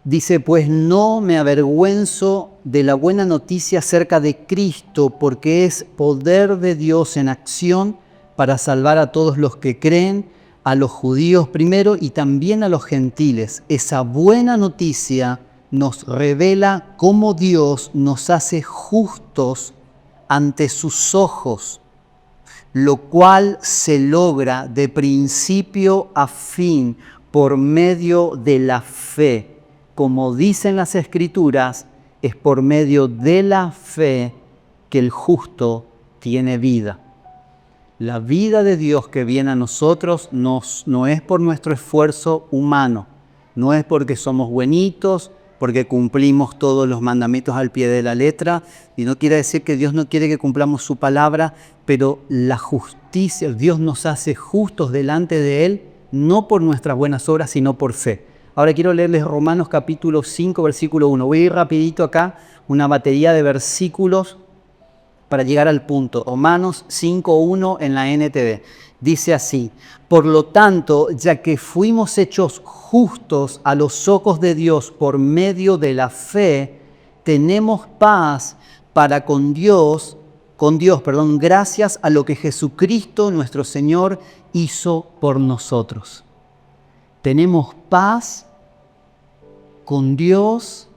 Dice, pues no me avergüenzo de la buena noticia acerca de Cristo, porque es poder de Dios en acción para salvar a todos los que creen, a los judíos primero y también a los gentiles. Esa buena noticia nos revela cómo Dios nos hace justos ante sus ojos, lo cual se logra de principio a fin por medio de la fe. Como dicen las Escrituras, es por medio de la fe que el justo tiene vida. La vida de Dios que viene a nosotros no es por nuestro esfuerzo humano, no es porque somos buenitos, porque cumplimos todos los mandamientos al pie de la letra, y no quiere decir que Dios no quiere que cumplamos su palabra, pero la justicia, Dios nos hace justos delante de Él, no por nuestras buenas obras, sino por fe. Ahora quiero leerles Romanos capítulo 5, versículo 1. Voy a ir rapidito acá, una batería de versículos para llegar al punto. Romanos 5.1 en la NTV. Dice así, por lo tanto, ya que fuimos hechos justos a los ojos de Dios por medio de la fe, tenemos paz para con Dios, gracias a lo que Jesucristo nuestro Señor hizo por nosotros. Tenemos paz con Dios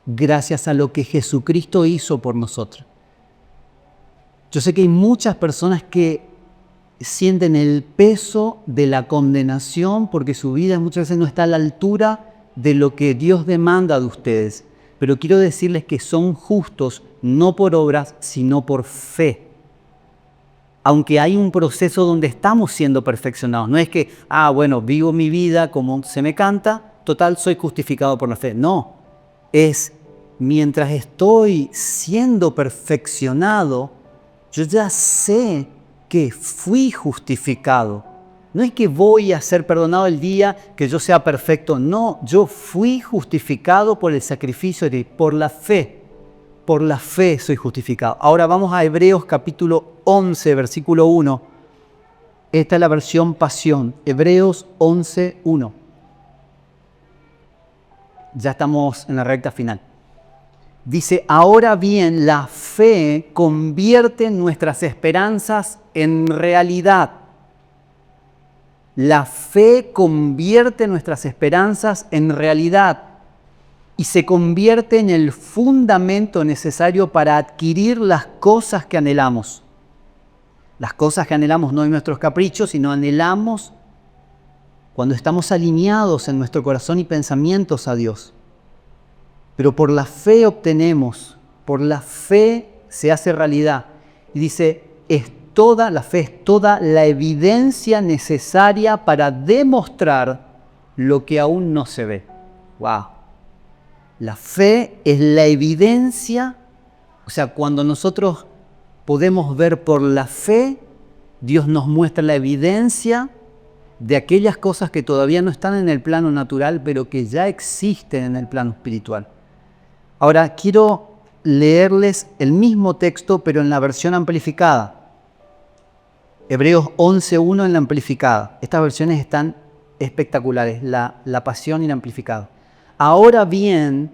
gracias a lo que Jesucristo hizo por nosotros. Yo sé que hay muchas personas que sienten el peso de la condenación porque su vida muchas veces no está a la altura de lo que Dios demanda de ustedes. Pero quiero decirles que son justos no por obras, sino por fe. Aunque hay un proceso donde estamos siendo perfeccionados. No es que, vivo mi vida como se me canta, total, soy justificado por la fe. No, es mientras estoy siendo perfeccionado, yo ya sé que fui justificado. No es que voy a ser perdonado el día que yo sea perfecto. No, yo fui justificado por el sacrificio por la fe. Por la fe soy justificado. Ahora vamos a Hebreos capítulo 11, versículo 1. Esta es la versión Pasión. Hebreos 11, 1. Ya estamos en la recta final. Dice, ahora bien, la fe convierte nuestras esperanzas en realidad. La fe convierte nuestras esperanzas en realidad y se convierte en el fundamento necesario para adquirir las cosas que anhelamos. Las cosas que anhelamos no en nuestros caprichos, sino anhelamos cuando estamos alineados en nuestro corazón y pensamientos a Dios. Pero por la fe obtenemos, por la fe se hace realidad. Y dice, la fe es toda la evidencia necesaria para demostrar lo que aún no se ve. ¡Wow! La fe es la evidencia, o sea, cuando nosotros podemos ver por la fe, Dios nos muestra la evidencia de aquellas cosas que todavía no están en el plano natural, pero que ya existen en el plano espiritual. Ahora, quiero leerles el mismo texto, pero en la versión amplificada. Hebreos 11.1 en la amplificada. Estas versiones están espectaculares, la Pasión y la amplificada. Ahora bien,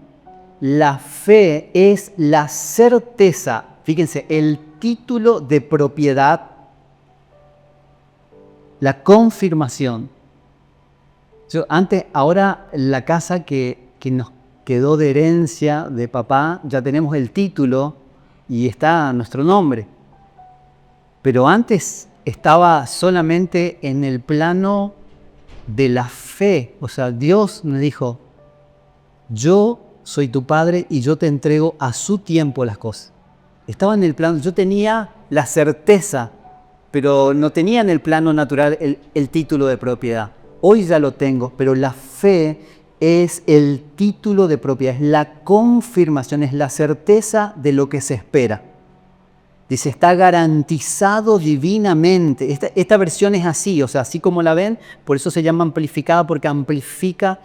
la fe es la certeza, fíjense, el título de propiedad, la confirmación. Ahora la casa que nos quedó de herencia de papá, ya tenemos el título y está nuestro nombre. Pero antes estaba solamente en el plano de la fe. O sea, Dios me dijo, yo soy tu padre y yo te entrego a su tiempo las cosas. Estaba en el plano, yo tenía la certeza, pero no tenía en el plano natural el título de propiedad. Hoy ya lo tengo, pero la fe es el título de propiedad, es la confirmación, es la certeza de lo que se espera. Dice, está garantizado divinamente. Esta versión es así, o sea, así como la ven, por eso se llama amplificada, porque amplifica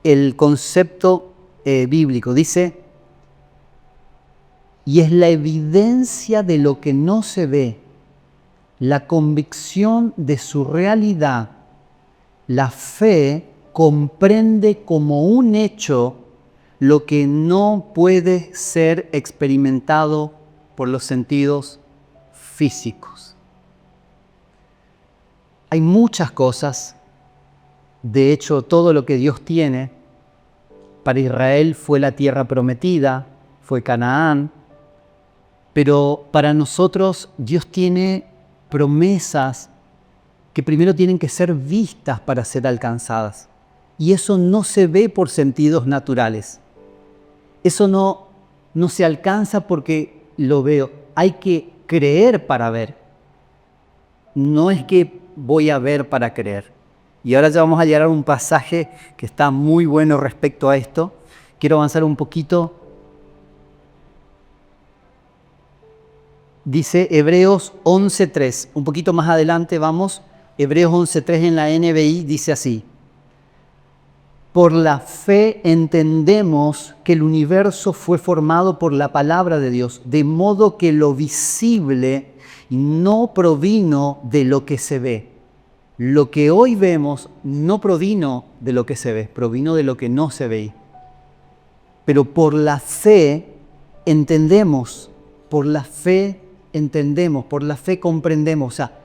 el concepto bíblico. Dice, y es la evidencia de lo que no se ve, la convicción de su realidad. La fe comprende como un hecho lo que no puede ser experimentado por los sentidos físicos. Hay muchas cosas, de hecho todo lo que Dios tiene, para Israel fue la tierra prometida, fue Canaán, pero para nosotros Dios tiene promesas que primero tienen que ser vistas para ser alcanzadas. Y eso no se ve por sentidos naturales. Eso no se alcanza porque lo veo. Hay que creer para ver. No es que voy a ver para creer. Y ahora ya vamos a llegar a un pasaje que está muy bueno respecto a esto. Quiero avanzar un poquito. Dice Hebreos 11:3. Un poquito más adelante vamos. Hebreos 11:3 en la NBI dice así. Por la fe entendemos que el universo fue formado por la palabra de Dios, de modo que lo visible no provino de lo que se ve. Lo que hoy vemos no provino de lo que se ve, provino de lo que no se ve. Pero por la fe entendemos, por la fe comprendemos, o sea,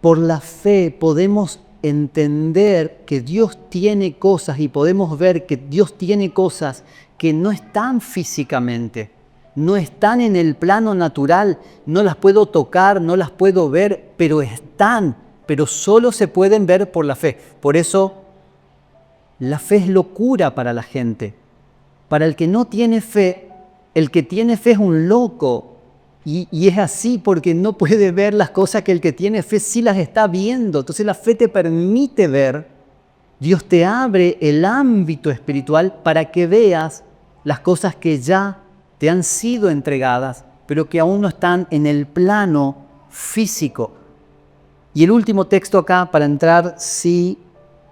por la fe podemos entender que Dios tiene cosas y podemos ver que Dios tiene cosas que no están físicamente, no están en el plano natural, no las puedo tocar, no las puedo ver, pero están, pero solo se pueden ver por la fe. Por eso la fe es locura para la gente. Para el que no tiene fe, el que tiene fe es un loco. Y es así porque no puede ver las cosas que el que tiene fe sí las está viendo. Entonces la fe te permite ver. Dios te abre el ámbito espiritual para que veas las cosas que ya te han sido entregadas, pero que aún no están en el plano físico. Y el último texto acá, para entrar sí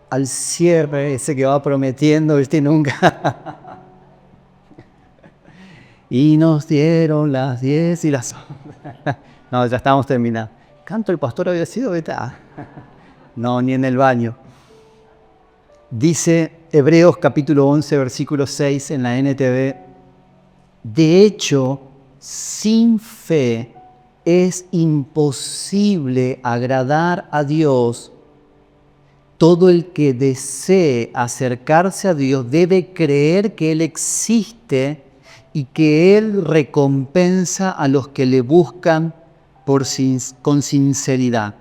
al cierre, ese que va prometiendo, ¿viste? Nunca... Y nos dieron las 10 y las 11. No, ya estábamos terminando. ¿Canto el pastor había sido? No, ni en el baño. Dice Hebreos capítulo 11, versículo 6 en la NTV. De hecho, sin fe es imposible agradar a Dios. Todo el que desee acercarse a Dios debe creer que Él existe y que Él recompensa a los que le buscan con sinceridad.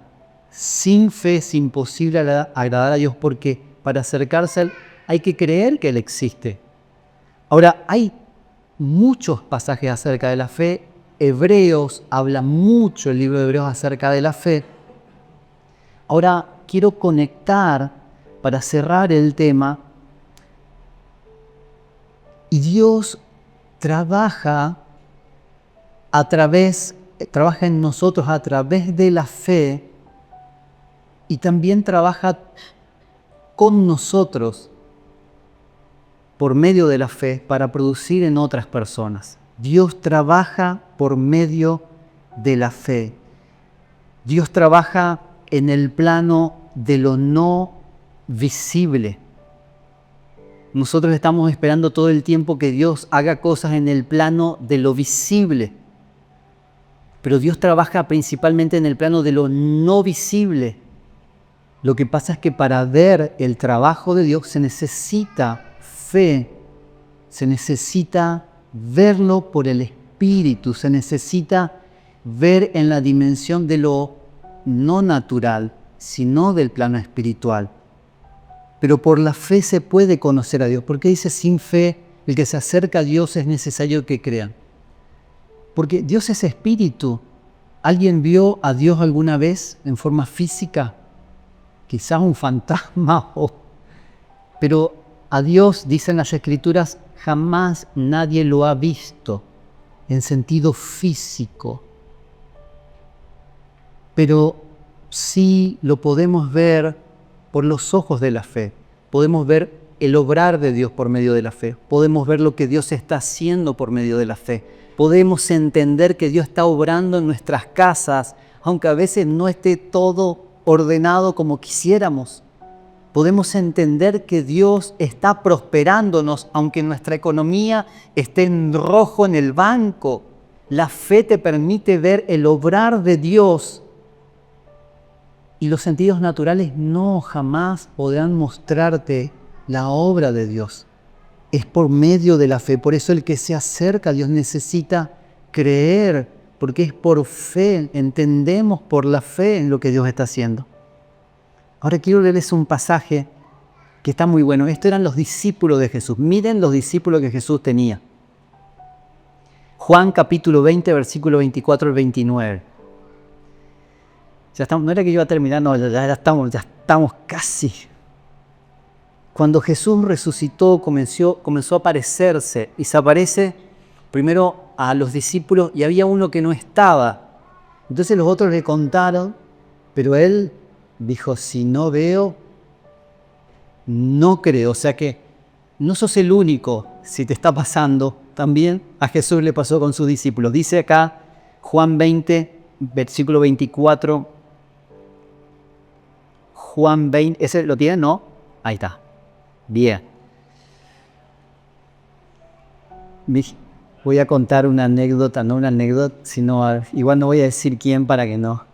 Sin fe es imposible agradar a Dios porque para acercarse a Él hay que creer que Él existe. Ahora, hay muchos pasajes acerca de la fe. Hebreos habla mucho, el libro de Hebreos, acerca de la fe. Ahora, quiero conectar, para cerrar el tema, y Dios trabaja en nosotros a través de la fe y también trabaja con nosotros por medio de la fe para producir en otras personas. Dios trabaja por medio de la fe. Dios trabaja en el plano de lo no visible. nosotros estamos esperando todo el tiempo que Dios haga cosas en el plano de lo visible. Pero Dios trabaja principalmente en el plano de lo no visible. Lo que pasa es que para ver el trabajo de Dios se necesita fe, se necesita verlo por el Espíritu, se necesita ver en la dimensión de lo no natural, sino del plano espiritual. Pero por la fe se puede conocer a Dios. ¿Por qué dice sin fe el que se acerca a Dios es necesario que crean? Porque Dios es espíritu. ¿Alguien vio a Dios alguna vez en forma física? Quizás un fantasma, pero a Dios, dicen las Escrituras, jamás nadie lo ha visto en sentido físico. Pero sí lo podemos ver por los ojos de la fe. Podemos ver el obrar de Dios por medio de la fe. Podemos ver lo que Dios está haciendo por medio de la fe. Podemos entender que Dios está obrando en nuestras casas, aunque a veces no esté todo ordenado como quisiéramos. Podemos entender que Dios está prosperándonos, aunque nuestra economía esté en rojo en el banco. La fe te permite ver el obrar de Dios. Y los sentidos naturales no jamás podrán mostrarte la obra de Dios. Es por medio de la fe. Por eso el que se acerca a Dios necesita creer, porque es por fe. Entendemos por la fe en lo que Dios está haciendo. Ahora quiero leerles un pasaje que está muy bueno. Estos eran los discípulos de Jesús. Miren los discípulos que Jesús tenía. Juan capítulo 20, versículo 24 al 29. Ya estamos, no era que yo iba a terminar, no, ya estamos casi. Cuando Jesús resucitó, comenzó a aparecerse, y se aparece primero a los discípulos y había uno que no estaba. Entonces los otros le contaron, pero él dijo, si no veo, no creo. O sea que no sos el único, si te está pasando, también a Jesús le pasó con sus discípulos. Dice acá Juan 20, versículo 24. Juan 20, ¿ese lo tienen? ¿No? Ahí está. Bien. Voy a contar una anécdota, no una anécdota, sino igual no voy a decir quién para que no.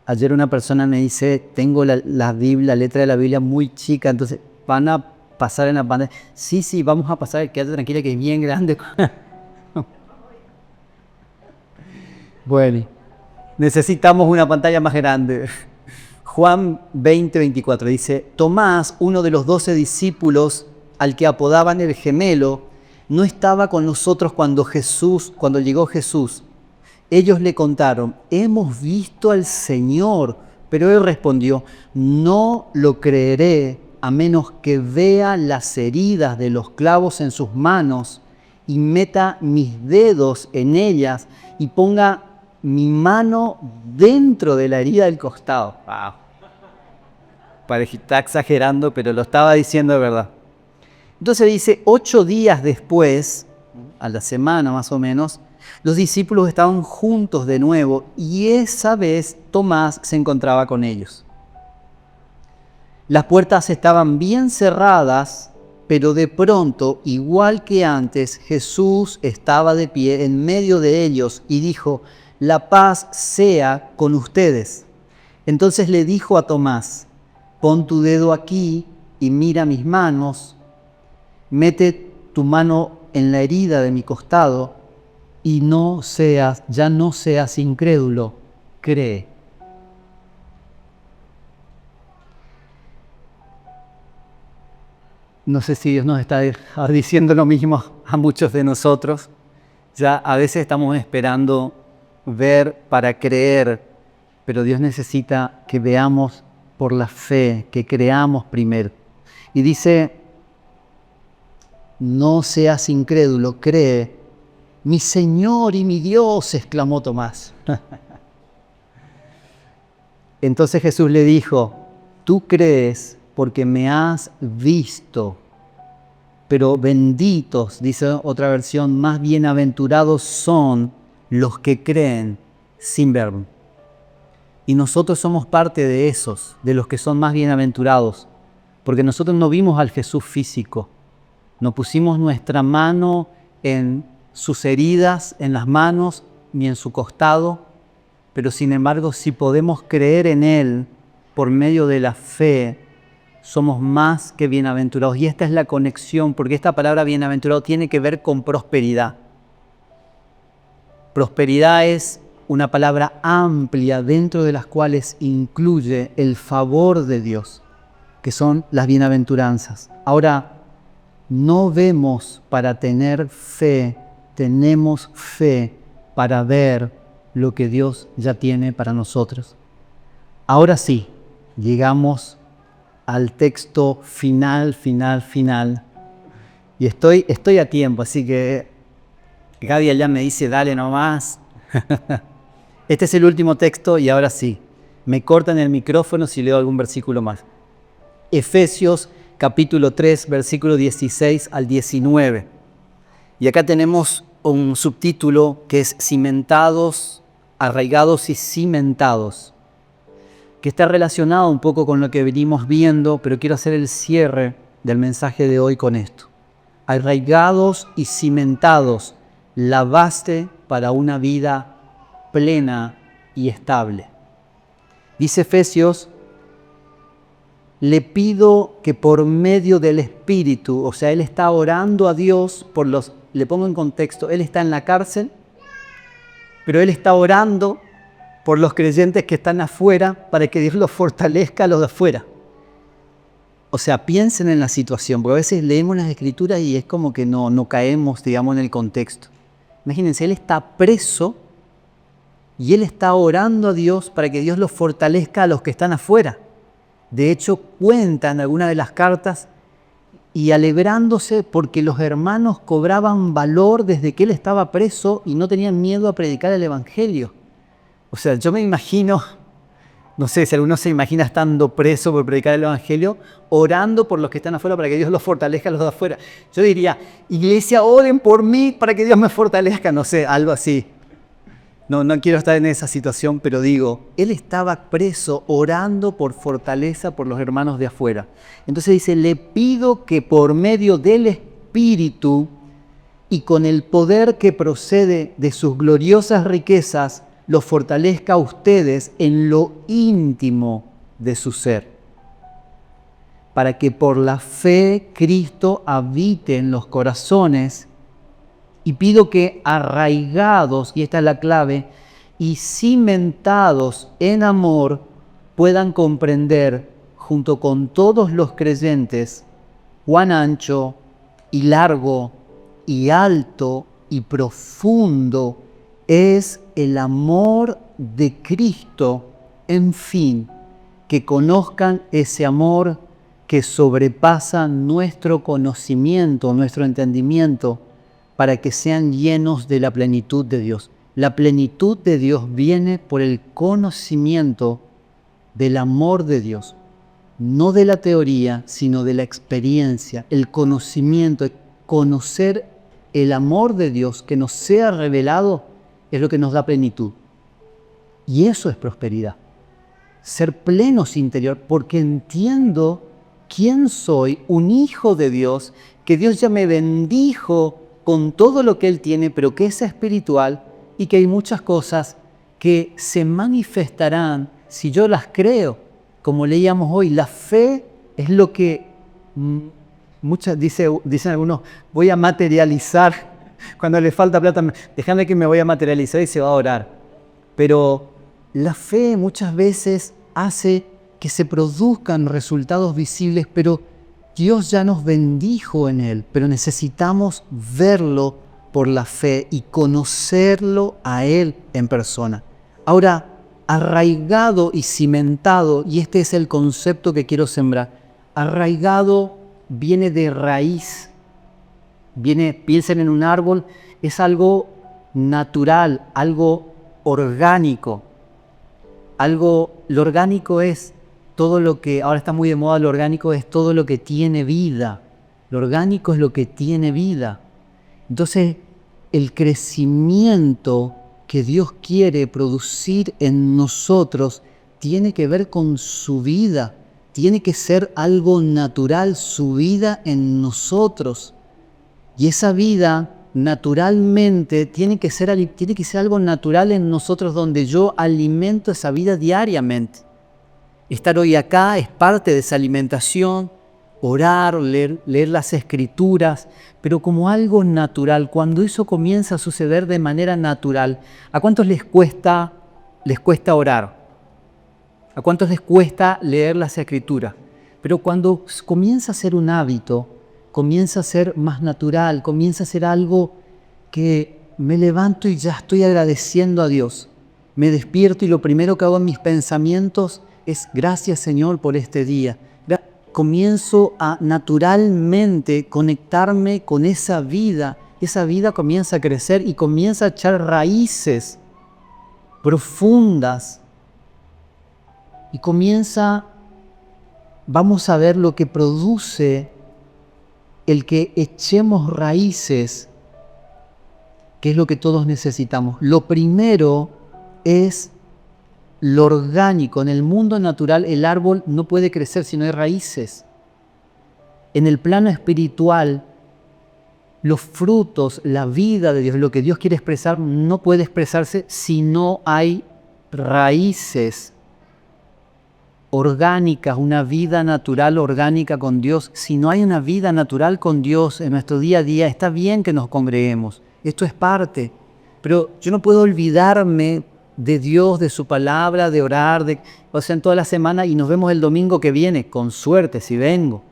Ayer una persona me dice, tengo la Biblia, la letra de la Biblia muy chica, entonces van a pasar en la pantalla. Sí, vamos a pasar, quédate tranquila que es bien grande. Bueno, necesitamos una pantalla más grande. Juan 20, 24 dice, Tomás, uno de los 12 discípulos al que apodaban el gemelo, no estaba con nosotros cuando llegó Jesús. Ellos le contaron, hemos visto al Señor, pero él respondió, no lo creeré a menos que vea las heridas de los clavos en sus manos y meta mis dedos en ellas y ponga mi mano dentro de la herida del costado. Wow. Parece que está exagerando, pero lo estaba diciendo de verdad. Entonces dice, 8 días después, a la semana más o menos, los discípulos estaban juntos de nuevo y esa vez Tomás se encontraba con ellos. Las puertas estaban bien cerradas, pero de pronto, igual que antes, Jesús estaba de pie en medio de ellos y dijo, la paz sea con ustedes. Entonces le dijo a Tomás, pon tu dedo aquí y mira mis manos, mete tu mano en la herida de mi costado y ya no seas incrédulo, cree. No sé si Dios nos está diciendo lo mismo a muchos de nosotros. Ya a veces estamos esperando ver para creer, pero Dios necesita que veamos por la fe, que creamos primero. Y dice, no seas incrédulo, cree. Mi Señor y mi Dios, exclamó Tomás. Entonces Jesús le dijo, tú crees porque me has visto, pero benditos, dice otra versión, más bienaventurados son los que creen sin verme. Y nosotros somos parte de esos, de los que son más bienaventurados, porque nosotros no vimos al Jesús físico, No pusimos nuestra mano en sus heridas, en las manos, ni en su costado, pero sin embargo, si podemos creer en Él por medio de la fe, somos más que bienaventurados. Y esta es la conexión, porque esta palabra bienaventurado tiene que ver con prosperidad. Prosperidad es una palabra amplia dentro de las cuales incluye el favor de Dios, que son las bienaventuranzas. Ahora, no vemos para tener fe, tenemos fe para ver lo que Dios ya tiene para nosotros. Ahora sí, llegamos al texto final. Y estoy a tiempo, así que Gaby allá me dice, dale nomás. Este es el último texto y ahora sí, me cortan el micrófono si leo algún versículo más. Efesios capítulo 3, versículo 16 al 19. Y acá tenemos un subtítulo que es cimentados, arraigados y cimentados, que está relacionado un poco con lo que venimos viendo, pero quiero hacer el cierre del mensaje de hoy con esto. Arraigados y cimentados, la base para una vida plena y estable. Dice Efesios, le pido que por medio del Espíritu, o sea, él está orando a Dios por los, le pongo en contexto, él está en la cárcel, pero él está orando por los creyentes que están afuera para que Dios los fortalezca a los de afuera. O sea, piensen en la situación, porque a veces leemos las Escrituras y es como que no caemos, digamos, en el contexto. Imagínense, él está preso y él está orando a Dios para que Dios los fortalezca a los que están afuera. De hecho, cuenta en alguna de las cartas y alegrándose porque los hermanos cobraban valor desde que él estaba preso y no tenían miedo a predicar el Evangelio. O sea, yo me imagino, no sé si alguno se imagina estando preso por predicar el Evangelio, orando por los que están afuera para que Dios los fortalezca a los de afuera. Yo diría, iglesia, oren por mí para que Dios me fortalezca, no sé, algo así. No quiero estar en esa situación, pero digo, él estaba preso orando por fortaleza por los hermanos de afuera. Entonces dice, le pido que por medio del Espíritu y con el poder que procede de sus gloriosas riquezas, los fortalezca a ustedes en lo íntimo de su ser, para que por la fe Cristo habite en los corazones. Y pido que arraigados, y esta es la clave, y cimentados en amor, puedan comprender, junto con todos los creyentes, cuán ancho y largo y alto y profundo es el amor de Cristo, en fin, que conozcan ese amor que sobrepasa nuestro conocimiento, nuestro entendimiento, para que sean llenos de la plenitud de Dios. La plenitud de Dios viene por el conocimiento del amor de Dios, no de la teoría, sino de la experiencia, el conocimiento, conocer el amor de Dios que nos sea revelado es lo que nos da plenitud. Y eso es prosperidad. Ser plenos interior, porque entiendo quién soy, un hijo de Dios, que Dios ya me bendijo con todo lo que Él tiene, pero que es espiritual y que hay muchas cosas que se manifestarán si yo las creo. Como leíamos hoy, la fe es lo que dicen algunos, voy a materializar. Cuando le falta plata, déjame que me voy a materializar y se va a orar. Pero la fe muchas veces hace que se produzcan resultados visibles, pero Dios ya nos bendijo en Él, pero necesitamos verlo por la fe y conocerlo a Él en persona. Ahora, arraigado y cimentado, y este es el concepto que quiero sembrar, arraigado viene de raíz, piensen en un árbol, es algo natural, algo orgánico. Lo orgánico es todo lo que, ahora está muy de moda, lo orgánico es todo lo que tiene vida. Lo orgánico es lo que tiene vida. Entonces, el crecimiento que Dios quiere producir en nosotros tiene que ver con su vida. Tiene que ser algo natural, su vida en nosotros. Y esa vida naturalmente tiene que ser algo natural en nosotros, donde yo alimento esa vida diariamente. Estar hoy acá es parte de esa alimentación, orar, leer las escrituras, pero como algo natural. Cuando eso comienza a suceder de manera natural, ¿a cuántos les cuesta orar? ¿A cuántos les cuesta leer las escrituras? Pero cuando comienza a ser un hábito, comienza a ser más natural, comienza a ser algo que me levanto y ya estoy agradeciendo a Dios. Me despierto y lo primero que hago en mis pensamientos es gracias, Señor, por este día. Comienzo a naturalmente conectarme con esa vida. Esa vida comienza a crecer y comienza a echar raíces profundas. Y vamos a ver lo que produce el que echemos raíces, que es lo que todos necesitamos. Lo primero es lo orgánico. En el mundo natural el árbol no puede crecer si no hay raíces. En el plano espiritual, los frutos, la vida de Dios, lo que Dios quiere expresar, no puede expresarse si no hay raíces orgánicas, una vida natural orgánica con Dios. Si no hay una vida natural con Dios en nuestro día a día, está bien que nos congreguemos. Esto es parte. Pero yo no puedo olvidarme de Dios, de su palabra, de orar, en toda la semana, y nos vemos el domingo que viene, con suerte si vengo.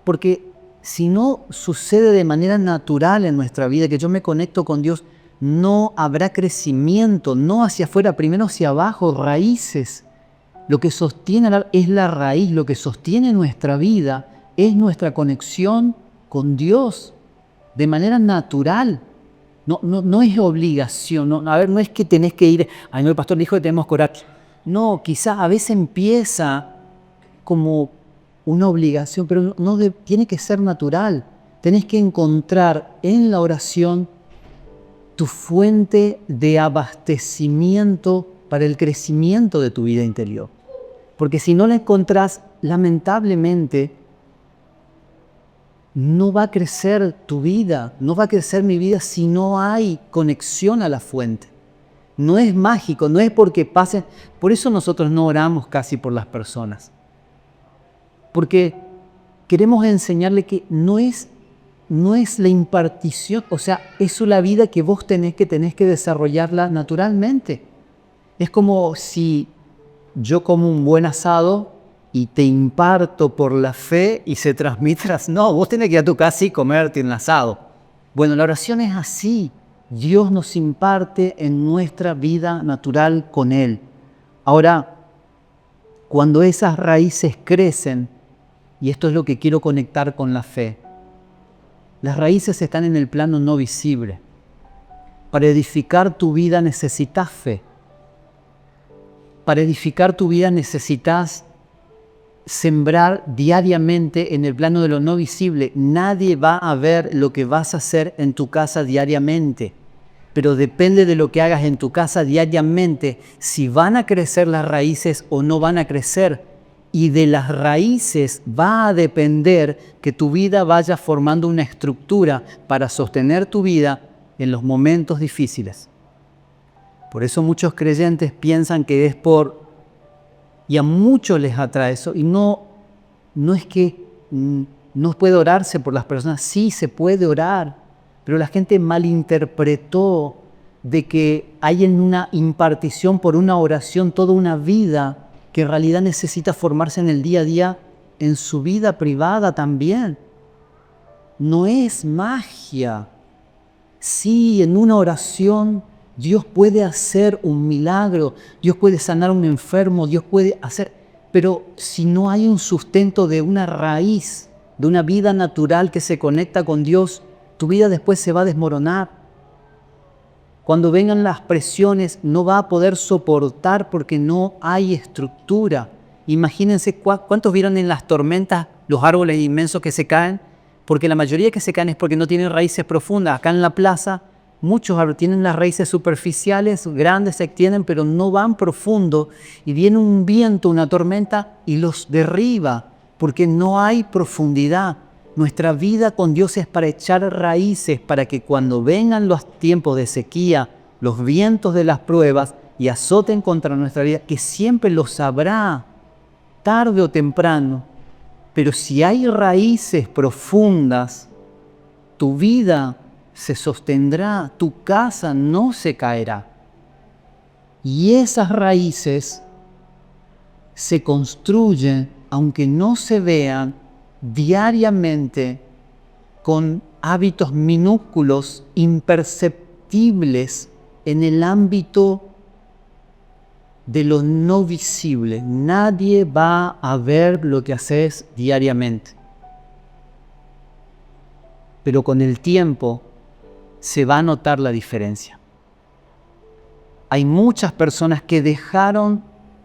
Porque si no sucede de manera natural en nuestra vida, que yo me conecto con Dios, no habrá crecimiento, no hacia afuera, primero hacia abajo, raíces. Lo que sostiene es la raíz, lo que sostiene nuestra vida es nuestra conexión con Dios, de manera natural. No es obligación, no es que tenés que ir, no, el pastor dijo que tenemos que orar. No, quizás a veces empieza como una obligación, pero tiene que ser natural. Tenés que encontrar en la oración tu fuente de abastecimiento para el crecimiento de tu vida interior. Porque si no la encontrás, lamentablemente, no va a crecer tu vida, no va a crecer mi vida si no hay conexión a la fuente. No es mágico, no es porque pase. Por eso nosotros no oramos casi por las personas. Porque queremos enseñarle que no es la impartición, es la vida que vos tenés que desarrollarla naturalmente. Es como si yo como un buen asado y te imparto por la fe y se transmite. No, vos tenés que ir a tu casa y comerte un asado. Bueno, la oración es así. Dios nos imparte en nuestra vida natural con Él. Ahora, cuando esas raíces crecen, y esto es lo que quiero conectar con la fe, las raíces están en el plano no visible. Para edificar tu vida necesitas fe. Para edificar tu vida necesitas sembrar diariamente en el plano de lo no visible. Nadie va a ver lo que vas a hacer en tu casa diariamente, pero depende de lo que hagas en tu casa diariamente, si van a crecer las raíces o no van a crecer. Y de las raíces va a depender que tu vida vaya formando una estructura para sostener tu vida en los momentos difíciles. Por eso muchos creyentes piensan que es y a muchos les atrae eso, y no es que no puede orarse por las personas, sí se puede orar, pero la gente malinterpretó de que hay en una impartición por una oración toda una vida que en realidad necesita formarse en el día a día, en su vida privada también. No es magia. Sí, en una oración Dios puede hacer un milagro, Dios puede sanar a un enfermo, Dios puede hacer, pero si no hay un sustento de una raíz, de una vida natural que se conecta con Dios, tu vida después se va a desmoronar. Cuando vengan las presiones, no va a poder soportar porque no hay estructura. Imagínense cuántos vieron en las tormentas los árboles inmensos que se caen, porque la mayoría que se caen es porque no tienen raíces profundas. Acá en la plaza, muchos árboles tienen las raíces superficiales, grandes, se extienden, pero no van profundo. Y viene un viento, una tormenta, y los derriba, porque no hay profundidad. Nuestra vida con Dios es para echar raíces, para que cuando vengan los tiempos de sequía, los vientos de las pruebas y azoten contra nuestra vida, que siempre los habrá, tarde o temprano. Pero si hay raíces profundas, tu vida se sostendrá, tu casa no se caerá. Y esas raíces se construyen, aunque no se vean, diariamente con hábitos minúsculos, imperceptibles en el ámbito de lo no visible. Nadie va a ver lo que haces diariamente. Pero con el tiempo se va a notar la diferencia. Hay muchas personas que dejaron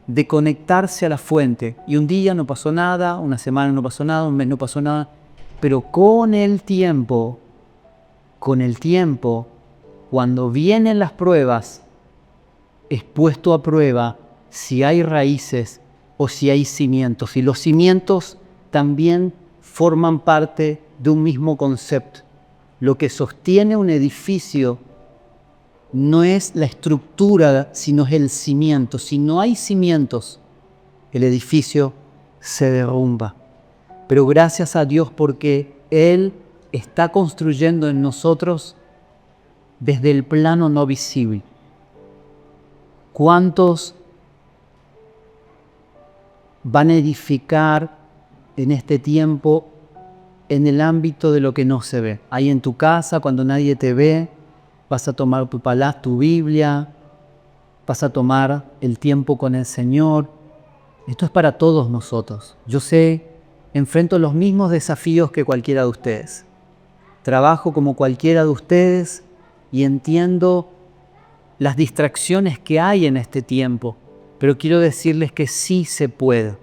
de conectarse a la fuente y un día no pasó nada, una semana no pasó nada, un mes no pasó nada, pero con el tiempo, cuando vienen las pruebas, es puesto a prueba si hay raíces o si hay cimientos. Y los cimientos también forman parte de un mismo concepto. Lo que sostiene un edificio no es la estructura, sino es el cimiento. Si no hay cimientos, el edificio se derrumba. Pero gracias a Dios porque Él está construyendo en nosotros desde el plano no visible. ¿Cuántos van a edificar en este tiempo en el ámbito de lo que no se ve? Ahí en tu casa, cuando nadie te ve, vas a tomar tu Biblia, vas a tomar el tiempo con el Señor. Esto es para todos nosotros. Yo sé, enfrento los mismos desafíos que cualquiera de ustedes. Trabajo como cualquiera de ustedes y entiendo las distracciones que hay en este tiempo, pero quiero decirles que sí se puede.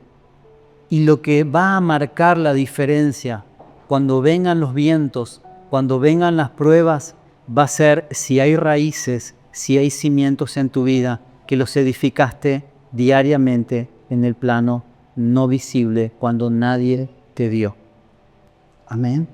Y lo que va a marcar la diferencia cuando vengan los vientos, cuando vengan las pruebas, va a ser si hay raíces, si hay cimientos en tu vida, que los edificaste diariamente en el plano no visible cuando nadie te vio. Amén.